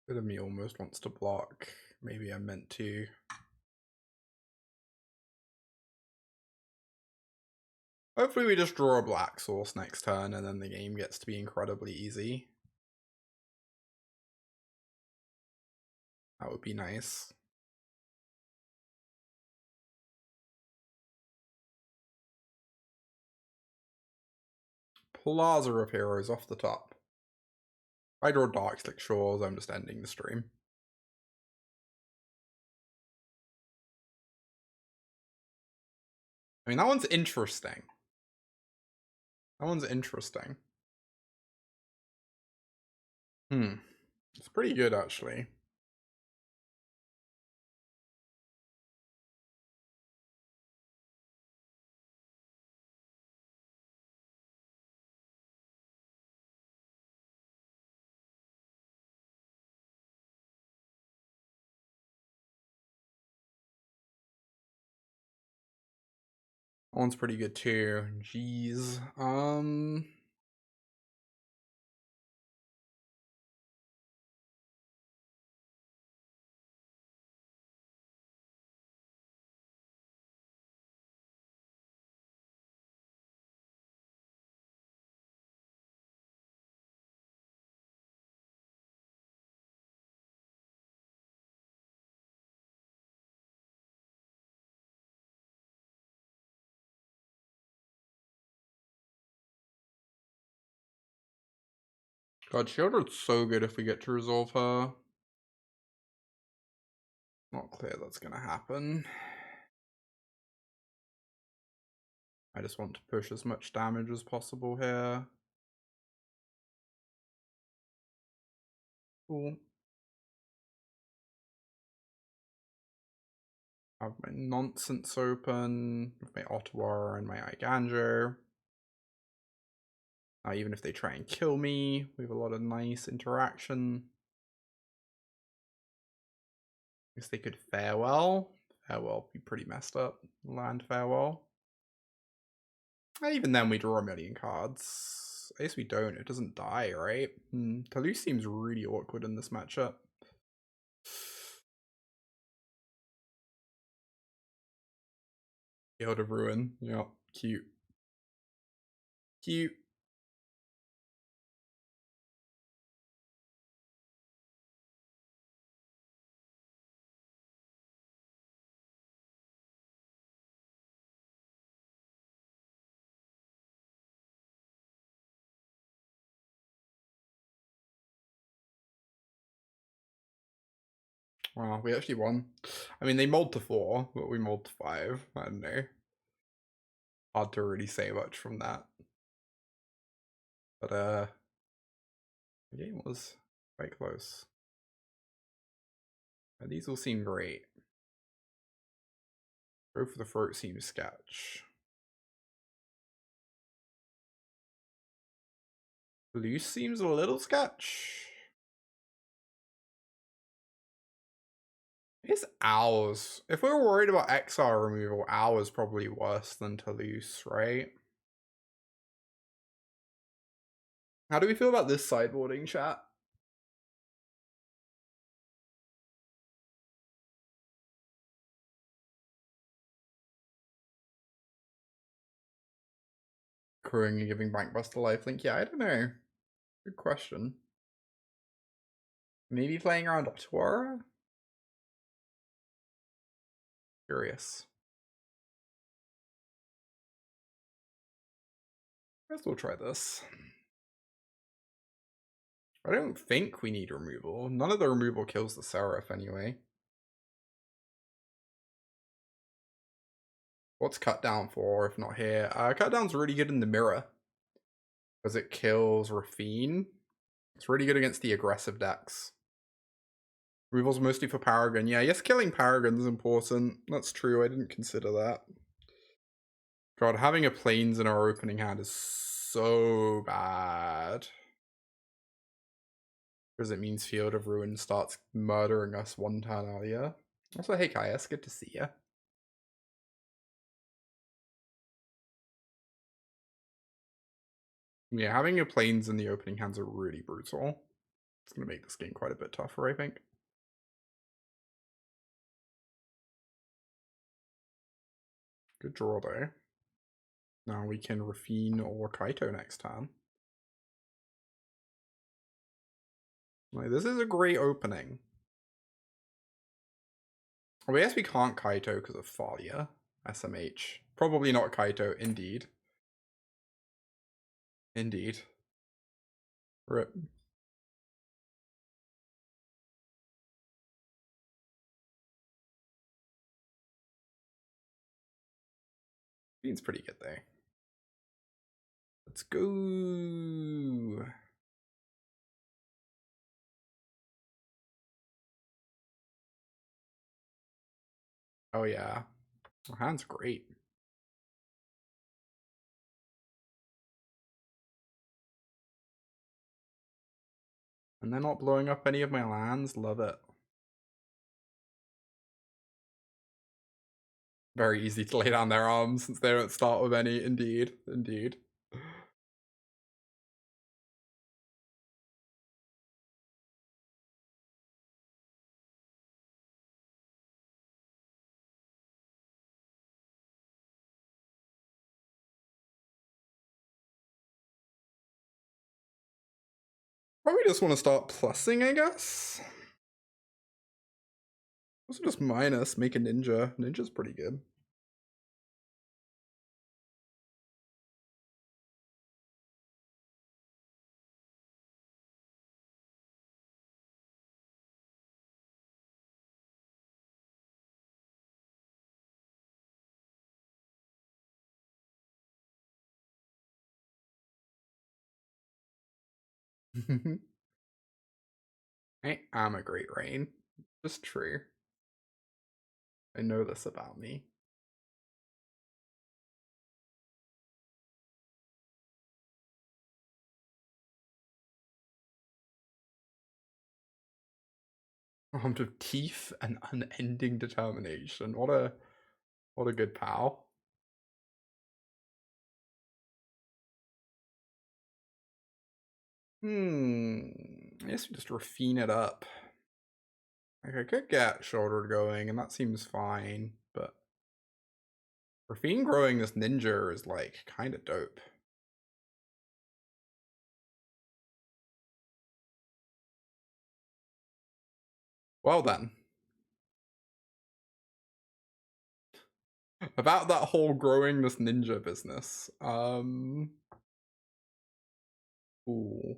Bit of me almost wants to block. Maybe I meant to. Hopefully we just draw a black source next turn and then the game gets to be incredibly easy. That would be nice. Plaza of Heroes off the top. If I draw Darkslick Shores, I'm just ending the stream. I mean, that one's interesting. That one's interesting. It's pretty good, actually. That one's pretty good, too. Jeez. God, Shieldred's so good if we get to resolve her. Not clear that's gonna happen. I just want to push as much damage as possible here. Cool. I have my nonsense open with my Ottawa and my Iganjo. Now, even if they try and kill me, we have a lot of nice interaction. I guess they could farewell. Farewell would be pretty messed up. Land farewell. Even then, we draw a million cards. I guess we don't. It doesn't die, right? Toulouse seems really awkward in this matchup. Field of Ruin. Yeah, cute. Cute. Wow, we actually won. I mean, they mulled to 4, but we mulled to 5. I don't know. Hard to really say much from that. But, the game was quite close. And these all seem great. Go for the throat seems sketch. Loose seems a little sketch. It's Owls. If we were worried about exile removal, Owl is probably worse than Toulouse, right? How do we feel about this sideboarding, chat? Crewing and giving Bankbuster lifelink? Yeah, I don't know. Good question. Maybe playing around Ottawa? Curious. I guess we'll try this. I don't think we need removal. None of the removal kills the Seraph anyway. What's cut down for if not here? Cut down's really good in the mirror. Because it kills Rafine. It's really good against the aggressive decks. Removal's mostly for Paragon. Yeah, yes, killing Paragon's important. That's true, I didn't consider that. God, having a Plains in our opening hand is so bad. Because it means Field of Ruin starts murdering us one turn earlier. Also, hey Kaius, good to see ya. Yeah, having your Plains in the opening hands are really brutal. It's going to make this game quite a bit tougher, I think. Good draw, though. Now we can Rafine or Kaito next turn. Like, this is a great opening. Well, I guess we can't Kaito because of Thalia. SMH. Probably not Kaito, indeed. Indeed. Rip. Being's pretty good though. Let's go. Oh yeah. Our hand's great. And they're not blowing up any of my lands. Love it. Very easy to lay down their arms since they don't start with any. Indeed. Indeed. Probably just want to start plussing, I guess. Also just minus, make a ninja. Ninja's pretty good. I am a great rain. Just true. I know this about me. Armed with teeth and unending determination. What a good pal. I guess we just refine it up. Like I could get shoulder going, and that seems fine, but refine growing this ninja is like kind of dope. Well then. About that whole growing this ninja business. Cool.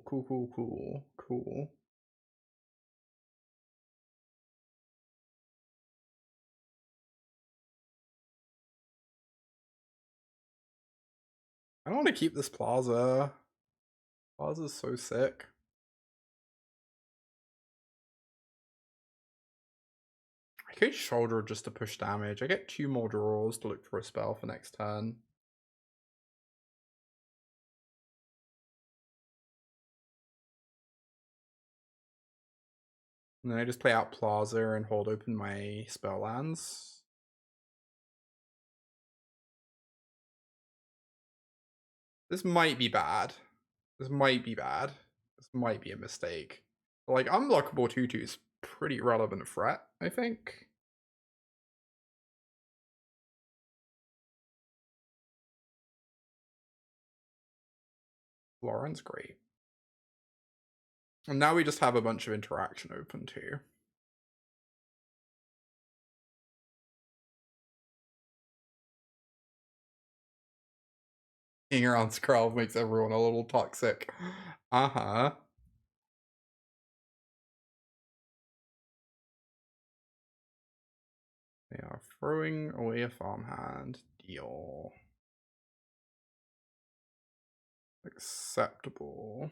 I don't want to keep this plaza. Plaza's so sick. I could shoulder just to push damage. I get 2 more draws to look for a spell for next turn. And then I just play out Plaza and hold open my spell lands. This might be bad. This might be bad. This might be a mistake. But like, unblockable 2/2 is pretty relevant threat, I think. Lauren's great. And now we just have a bunch of interaction open too. Being around Skrull makes everyone a little toxic. Uh-huh. They are throwing away a farmhand. Deal. Acceptable.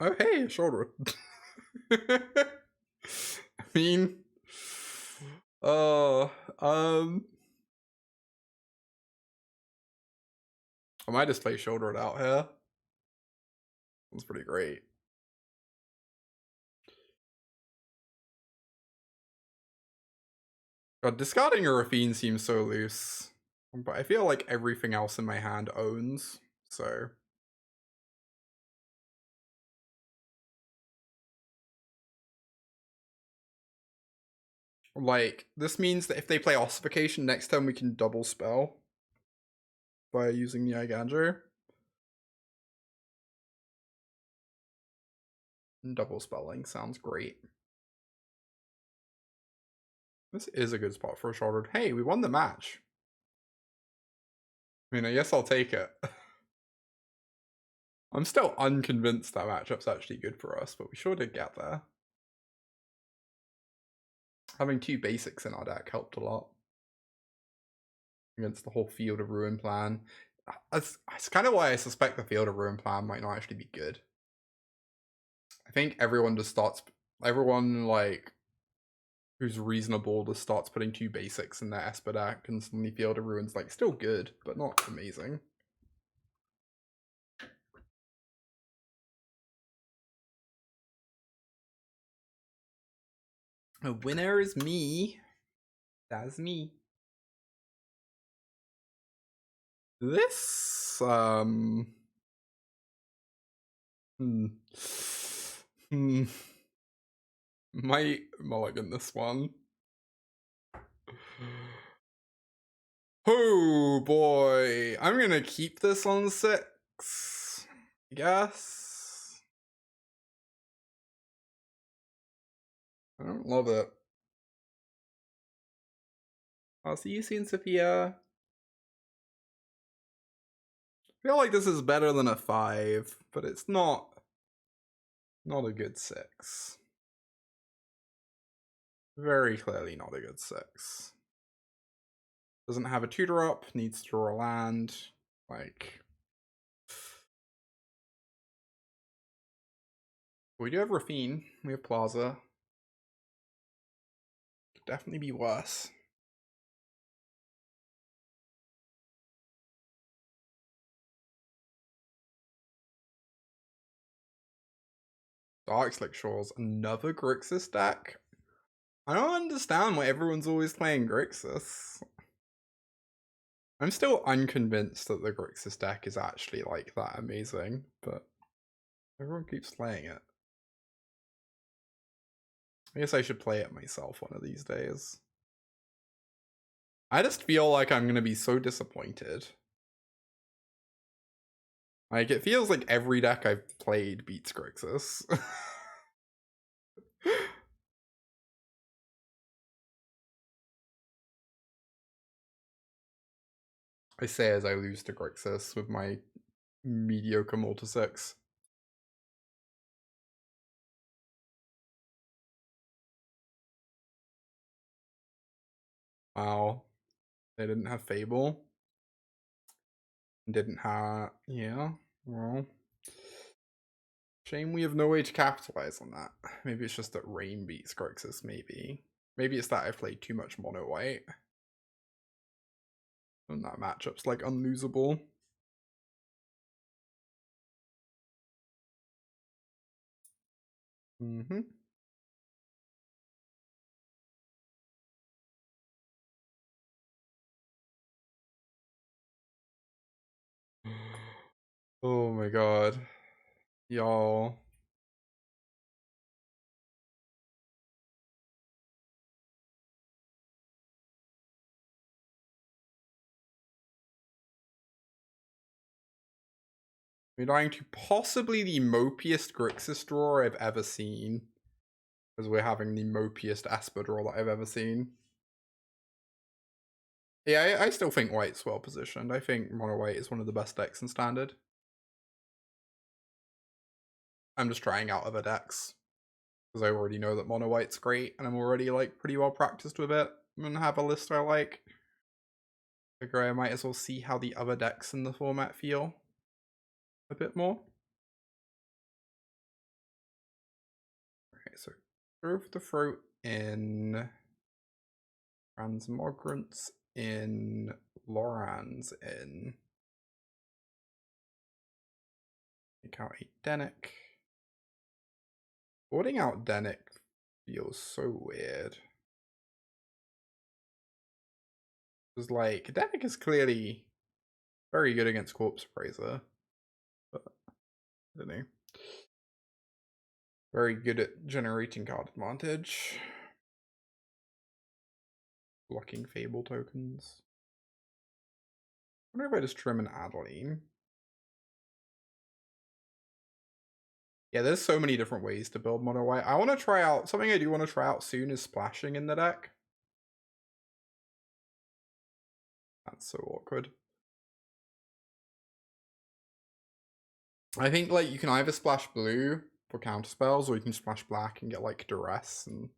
Oh hey, shoulder. I mean, uh, I might just play shoulder it out here. That's pretty great. God, discarding a Rafine seems so loose, but I feel like everything else in my hand owns, so. Like, this means that if they play Ossification, next turn we can double spell by using the Eiganger. And double spelling sounds great. This is a good spot for a shouldered. Hey, we won the match. I mean, I guess I'll take it. I'm still unconvinced that matchup's actually good for us, but we sure did get there. Having 2 basics in our deck helped a lot against the whole Field of Ruin plan. That's kind of why I suspect the Field of Ruin plan might not actually be good. I think everyone just starts, everyone like who's reasonable just starts putting 2 basics in their Esper deck, and suddenly Field of Ruin's like still good, but not amazing. A winner is me. That's me. This might mulligan this one. Oh boy, I'm gonna keep this on 6, I guess. I don't love it. I'll see you soon, Sophia. I feel like this is better than a 5, but it's not a good 6. Very clearly not a good 6. Doesn't have a 2-drop, needs to draw a land. Like, we do have Rafine, we have Plaza. Could definitely be worse. Dark Slick Shores, another Grixis deck? I don't understand why everyone's always playing Grixis. I'm still unconvinced that the Grixis deck is actually like that amazing, but everyone keeps playing it. I guess I should play it myself one of these days. I just feel like I'm gonna be so disappointed. Like, it feels like every deck I've played beats Grixis. I say as I lose to Grixis with my mediocre multi-6. Wow. They didn't have Fable. Didn't have... Yeah, well... Shame we have no way to capitalize on that. Maybe it's just that Rain beats Grixis, maybe. Maybe it's that I've played too much mono white. And that matchup's like unlosable. Mm-hmm. Oh my god. Y'all. We're dying to possibly the mopiest Grixis draw I've ever seen. Because we're having the mopiest Esper draw that I've ever seen. Yeah, I still think white's well positioned. I think mono white is one of the best decks in standard. I'm just trying out other decks. Because I already know that mono white's great, and I'm already like pretty well practiced with it. I'm gonna have a list I like. Figure I might as well see how the other decks in the format feel a bit more. Okay, so Grove the Throat in, Transmogrants in, Loran's in. Take out a Denic. Boarding out Denic feels so weird. Because like, Denic is clearly very good against Corpse Appraiser. But I don't know. Very good at generating card advantage. Blocking Fable tokens. I wonder if I just trim an Adeline. Yeah, there's so many different ways to build Mono White. I want to try out, something I do want to try out soon is splashing in the deck. That's so awkward. I think like you can either splash blue for counter spells, or you can splash black and get like duress and a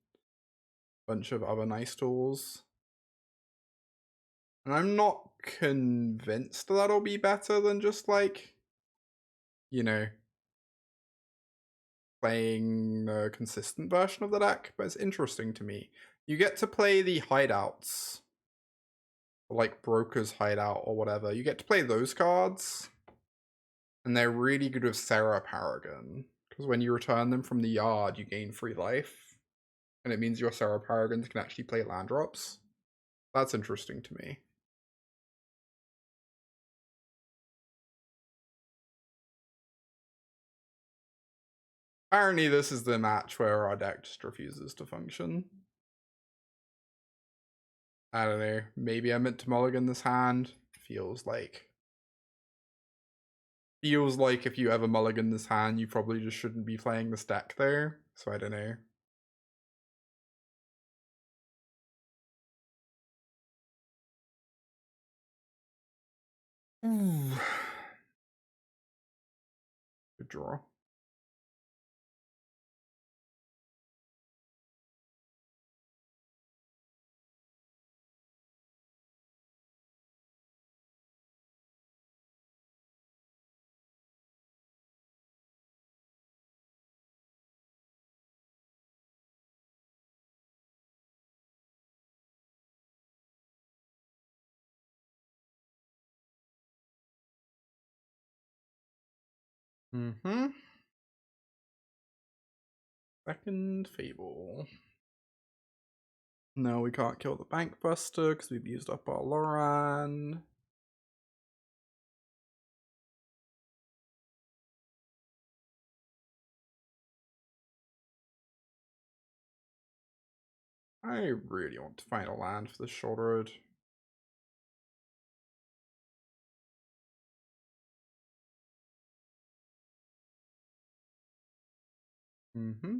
bunch of other nice tools. And I'm not convinced that'll be better than just like, you know, playing a consistent version of the deck, but it's interesting to me. You get to play the hideouts, like Broker's Hideout or whatever. You get to play those cards, and they're really good with Sarah Paragon, because when you return them from the yard, you gain free life, and it means your Sarah Paragons can actually play land drops. That's interesting to me. Apparently, this is the match where our deck just refuses to function. I don't know. Maybe I meant to mulligan this hand. Feels like if you ever mulligan this hand, you probably just shouldn't be playing this deck there. So I don't know. Ooh. Good draw. Mm-hmm. Second Fable. No, we can't kill the Bank Buster because we've used up our Loran. I really want to find a land for this short road. Mm-hmm.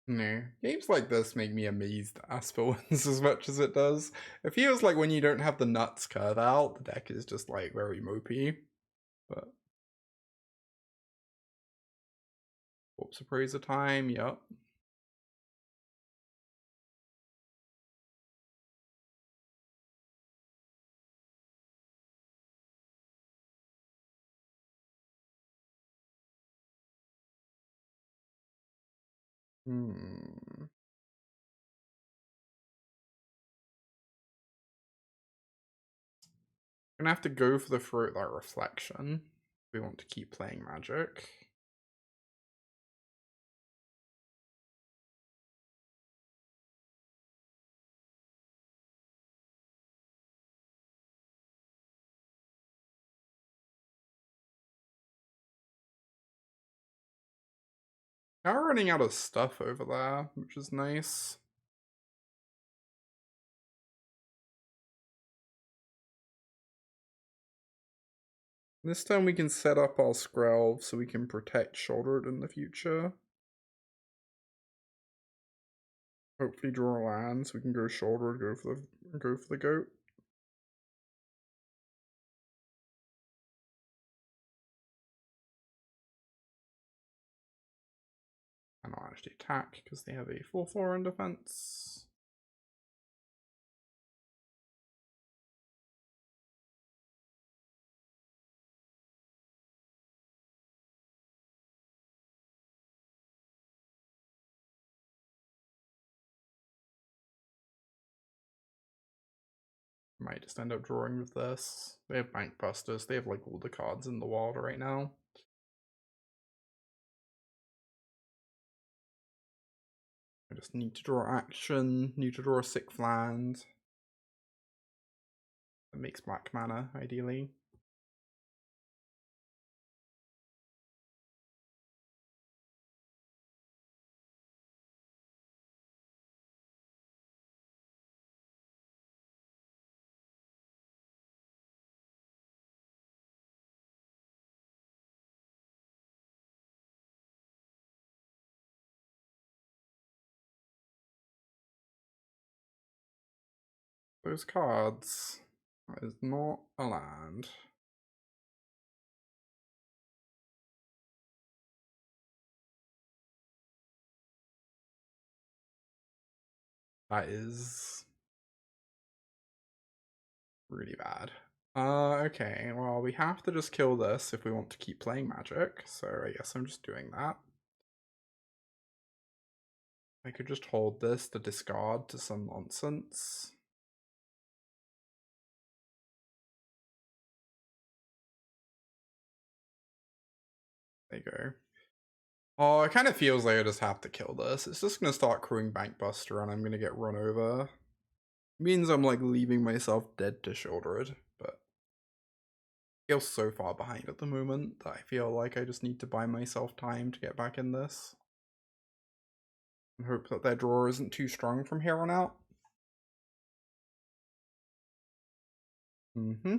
No. Games like this make me amazed that Asper wins as much as it does. It feels like when you don't have the nuts curve out, the deck is just like very mopey. But Corpse Appraiser time, yep. Hmm. Gonna have to go for the Fruit Light Reflection. We want to keep playing Magic. Now we're running out of stuff over there, which is nice. This time we can set up our Skrelv so we can protect Shouldered in the future. Hopefully draw a land so we can go Shouldered, go for the goat. And I'll actually attack because they have a 4/4 in defense. Might just end up drawing with this. They have Bank Busters. They have like all the cards in the wild right now. I just need to draw action, need to draw a 6th land. That makes black mana, ideally. Those cards. That is not a land. That is really bad. Okay, well, we have to just kill this if we want to keep playing Magic, so I guess I'm just doing that. I could just hold this to discard to some nonsense. There you go. Oh, it kind of feels like I just have to kill this. It's just going to start crewing Bankbuster and I'm going to get run over. It means I'm like leaving myself dead to Shieldred, but I feel so far behind at the moment that I feel like I just need to buy myself time to get back in this. And hope that their draw isn't too strong from here on out. Mm-hmm.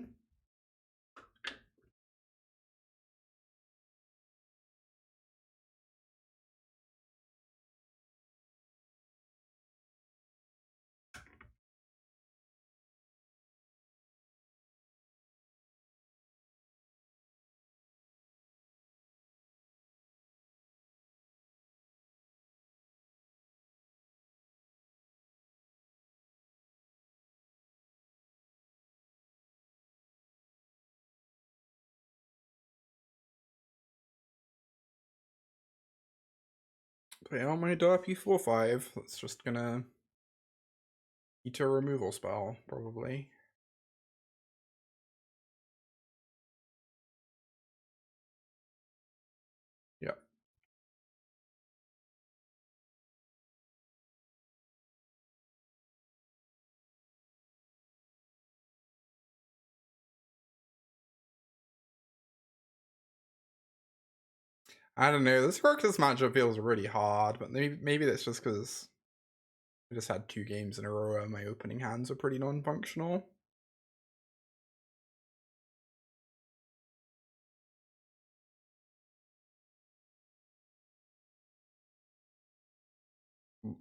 Play on my Derpy 4/5. That's just gonna eat a removal spell, probably. Yep. I don't know, this Crocus matchup feels really hard, but maybe that's just because I just had 2 games in a row where my opening hands are pretty non-functional.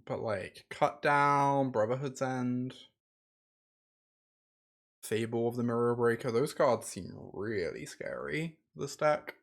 But like, Cut Down, Brotherhood's End, Fable of the Mirror Breaker, those cards seem really scary, this deck.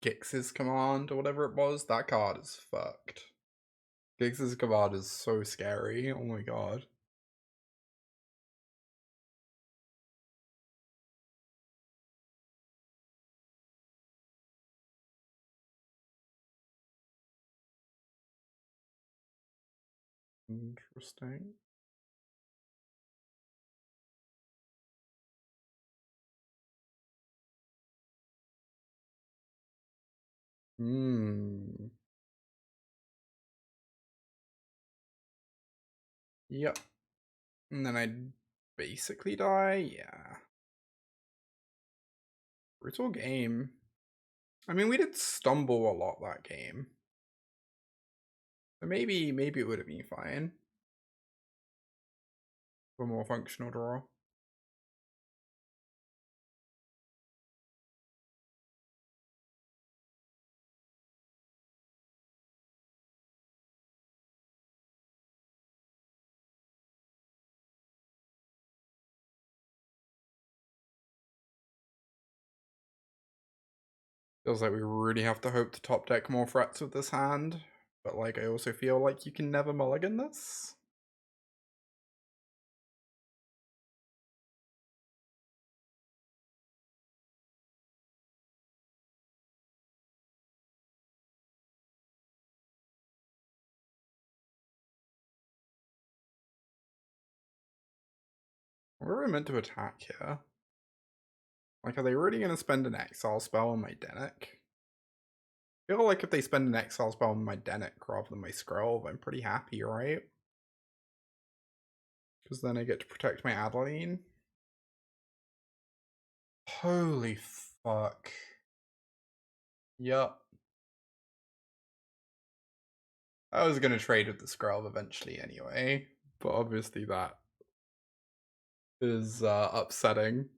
Gix's Command, or whatever it was, that card is fucked. Gix's Command is so scary, oh my god. Interesting. Hmm. Yep. And then I'd basically die? Yeah. Brutal game. I mean, we did stumble a lot that game. So maybe it would have been fine. For more functional draw. Feels like we really have to hope to top deck more threats with this hand. But like I also feel like you can never mulligan this. What are we meant to attack here? Like, are they really going to spend an exile spell on my Denic? I feel like if they spend an exile spell on my Denic rather than my Scroll, I'm pretty happy, right? Because then I get to protect my Adeline. Holy fuck. Yup. I was going to trade with the Scroll eventually anyway, but obviously that is upsetting.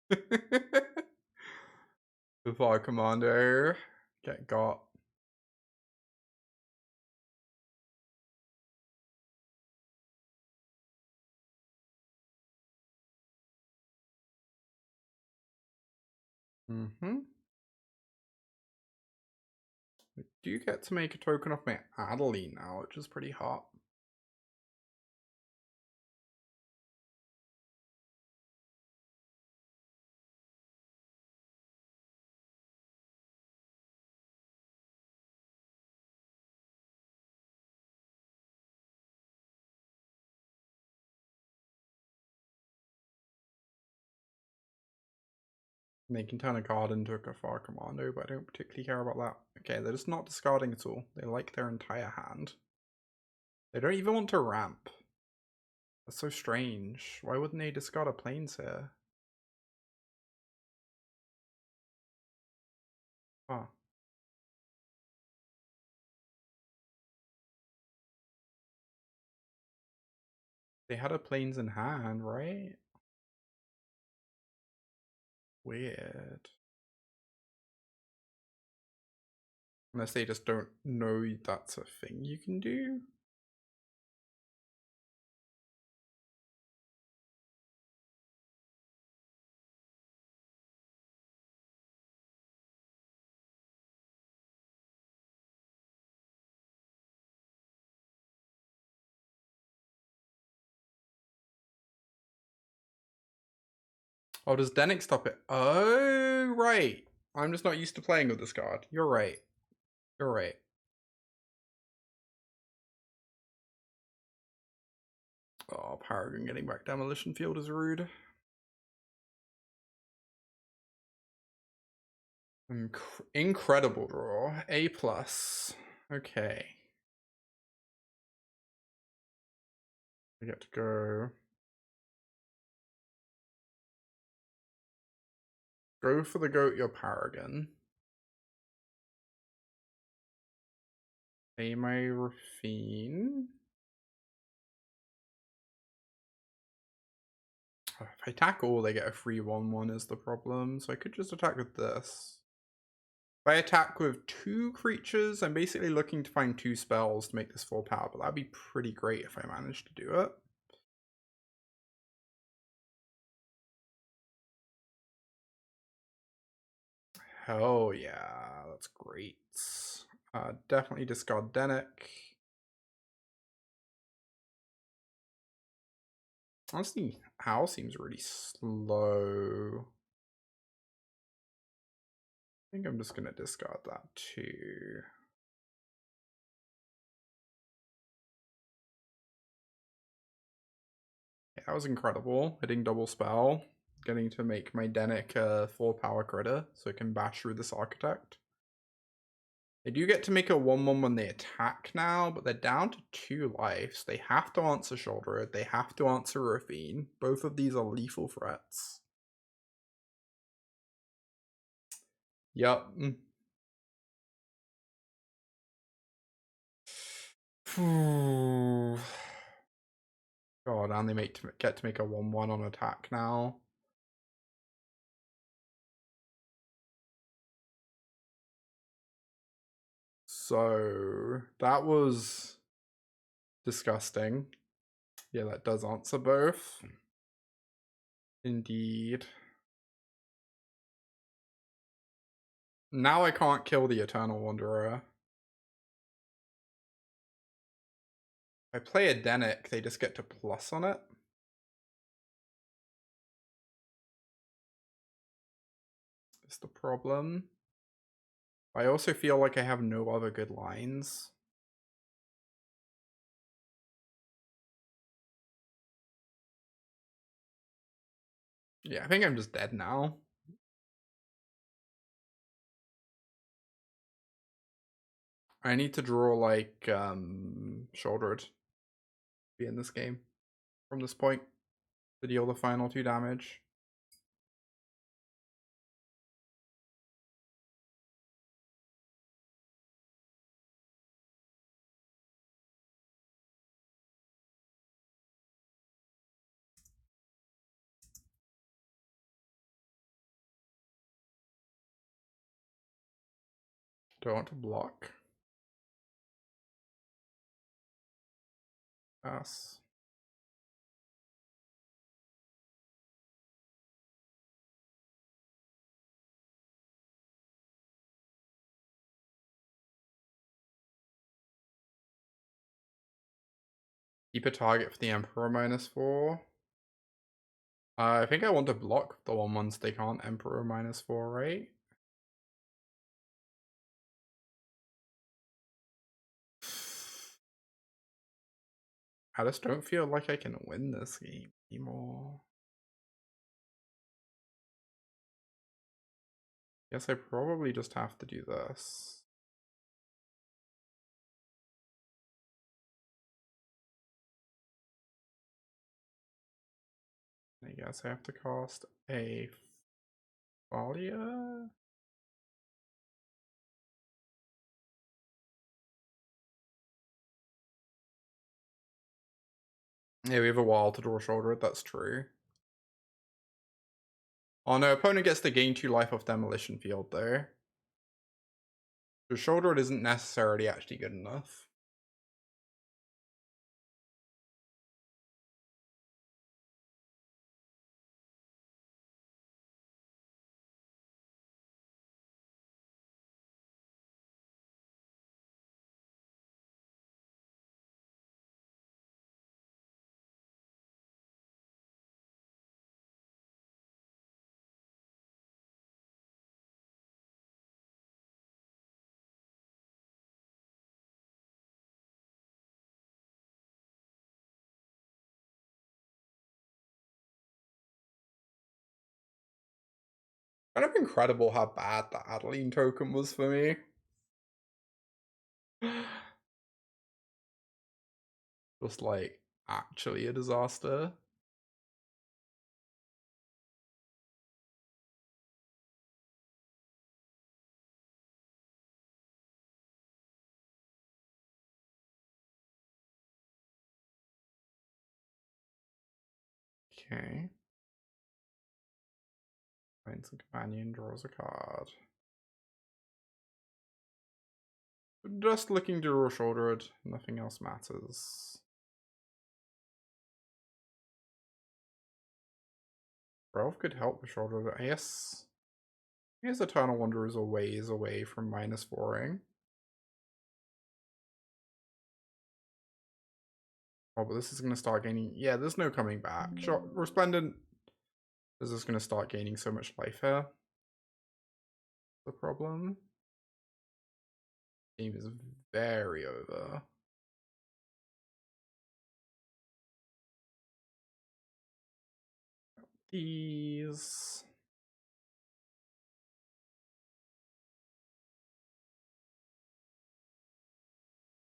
The Fire Commander get got. Mm-hmm. I do get to make a token of my Adeline now, which is pretty hot. They can turn a card into a Kafar Commando, but I don't particularly care about that. Okay, they're just not discarding at all. They like their entire hand. They don't even want to ramp. That's so strange. Why wouldn't they discard a planes here? Huh. They had a planes in hand, right? Weird. Unless they just don't know that's a thing you can do. Oh, does Denick stop it? Oh, right. I'm just not used to playing with this card. You're right. You're right. Oh, Paragon getting back Demolition Field is rude. Incredible draw. A+. Okay. I get to go for the goat your Paragon. Play my Rafine. If I attack all, they get a free 1/1 is the problem, so I could just attack with this. If I attack with 2 creatures, I'm basically looking to find 2 spells to make this 4 power, but that'd be pretty great if I managed to do it. Hell yeah, that's great. Definitely discard Denick. Honestly, Owl seems really slow. I think I'm just gonna discard that too. Yeah, that was incredible. Hitting double spell. Getting to make my Denick a 4 power critter so it can bash through this architect. They do get to make a 1/1 when they attack now, but they're down to 2 lives. They have to answer Shoulder, they have to answer Rafine. Both of these are lethal threats. Yup. God, and they get to make a 1/1 on attack now. So that was disgusting. Yeah, that does answer both. Indeed. Now I can't kill the Eternal Wanderer. If I play a Denic, they just get to plus on it. That's the problem. I also feel like I have no other good lines. Yeah, I think I'm just dead now. I need to draw like Shouldered to be in this game from this point to deal the final 2 damage. Do I want to block? Pass. Keep a target for the Emperor -4. I think I want to block the 1/1s they can't Emperor -4, right? I just don't feel like I can win this game anymore. Guess I probably just have to do this. I guess I have to cast a Thalia? Yeah, we have a while to draw Shoulder, that's true. Oh no, opponent gets to gain 2 life off Demolition Field though. So Shoulder isn't necessarily actually good enough. Kind of incredible how bad the Adeline token was for me. Just like actually a disaster. Okay. Finds a companion, draws a card. Just looking to draw Shouldered, nothing else matters. Ralph could help with Shouldered. I guess Eternal Wanderer is a ways away from -4ing. Oh, but this is going to start gaining. Yeah, there's no coming back. Resplendent is just going to start gaining so much life here. The problem. Game is very over. These.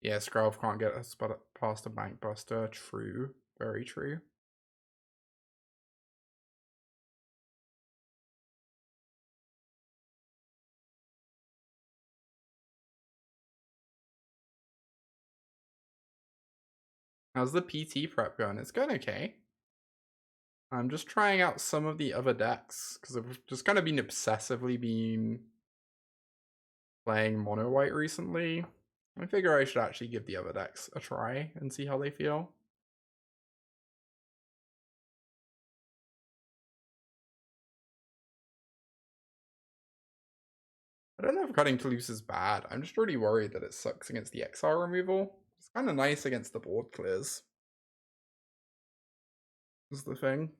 Yeah, Skrelv can't get us past a Bank Buster. True. Very true. How's the PT prep going? It's going okay. I'm just trying out some of the other decks because I've just kind of been obsessively playing mono white recently. I figure I should actually give the other decks a try and see how they feel. I don't know if cutting to loose is bad. I'm just really worried that it sucks against the exile removal. It's kind of nice against the board clears. Is the thing.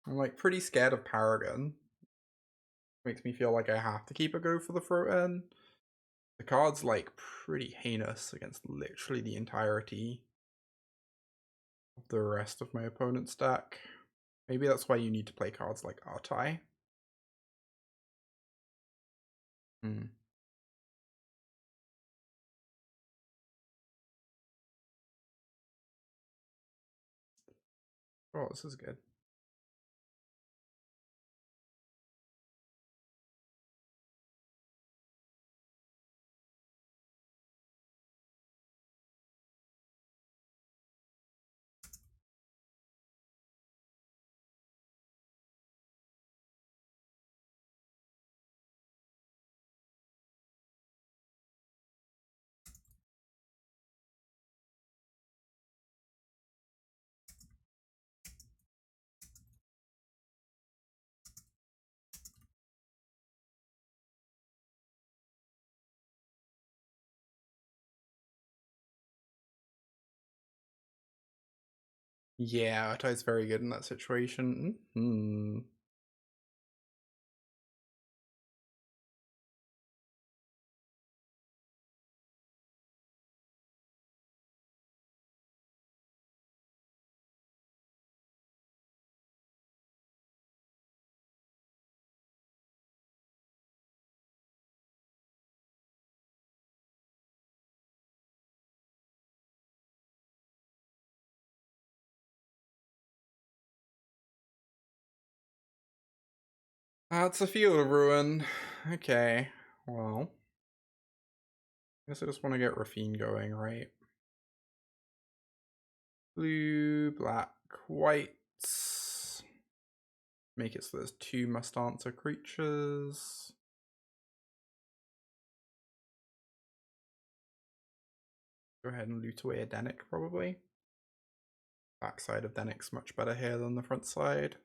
I'm like pretty scared of Paragon. Makes me feel like I have to keep a go for the throw in. The card's like pretty heinous against literally the entirety of the rest of my opponent's deck. Maybe that's why you need to play cards like Artai. Hmm. Oh, this is good. Yeah, Artai's very good in that situation. That's a field of ruin. Okay, well. I guess I just want to get Rafine going, right? Blue, black, white. Make it so there's 2 must answer creatures. Go ahead and loot away a Denic, probably. Backside of Denic's much better here than the front side.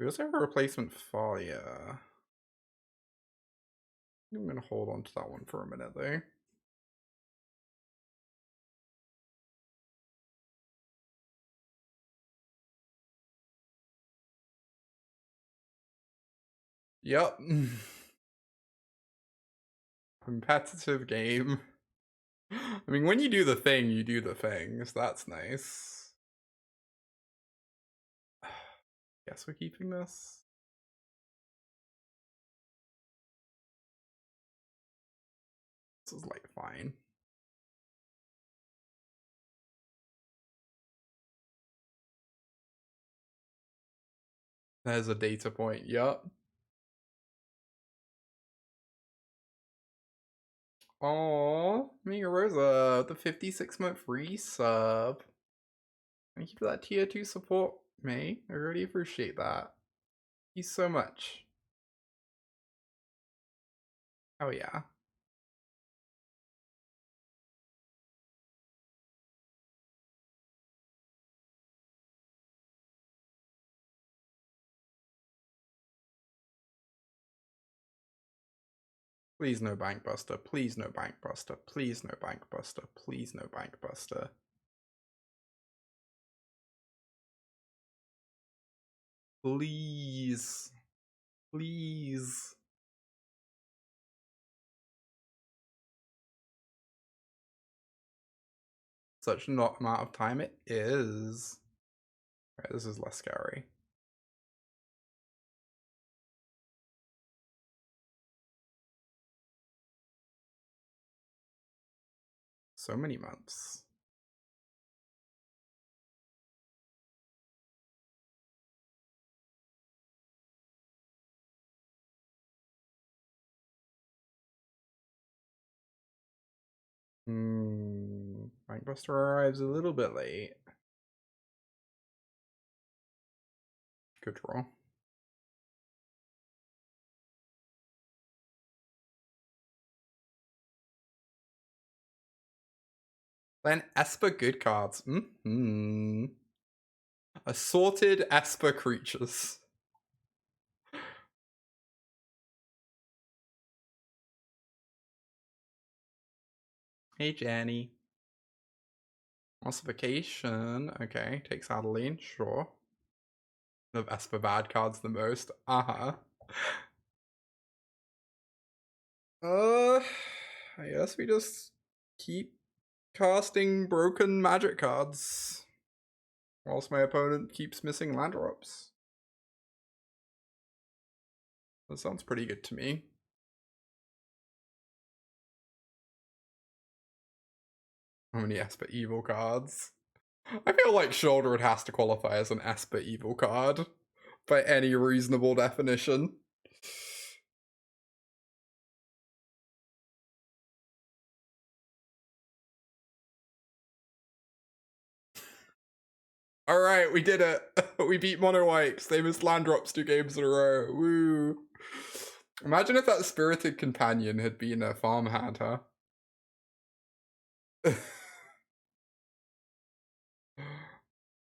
We also have a replacement Falia. I'm gonna hold on to that one for a minute though. Yep. Competitive game. I mean, when you do the thing, you do the thing, so that's nice. Guess we're keeping this. This is like fine. There's a data point, yup. Aww, Mega Rosa, the 56-month resub. Thank you for that tier 2 support, May. I really appreciate that. Thank you so much. Oh yeah. Please no Bankbuster, please no Bankbuster, please no Bankbuster, please no Bankbuster. Please. Please. Such not amount of time it is. Right, this is less scary. So many months. Bankbuster arrives a little bit late. Good draw. Then Esper good cards. Mm-hmm. Assorted Esper creatures. Hey, Jenny. Ossification. Okay, takes Adeline, sure. Of Esper bad cards the most. Uh-huh. I guess we just keep casting broken magic cards. Whilst my opponent keeps missing land drops. That sounds pretty good to me. How many Esper evil cards? I feel like Shoulder has to qualify as an Esper evil card by any reasonable definition. Alright, we did it. We beat Mono Whites. They missed land drops 2 games in a row. Woo. Imagine if that Spirited Companion had been a farmhand, huh?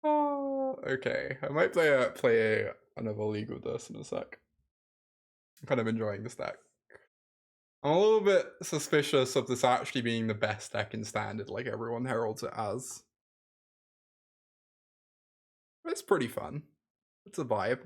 Oh, okay. I might play another league with this in a sec. I'm kind of enjoying this deck. I'm a little bit suspicious of this actually being the best deck in Standard, like everyone heralds it as. But it's pretty fun. It's a vibe.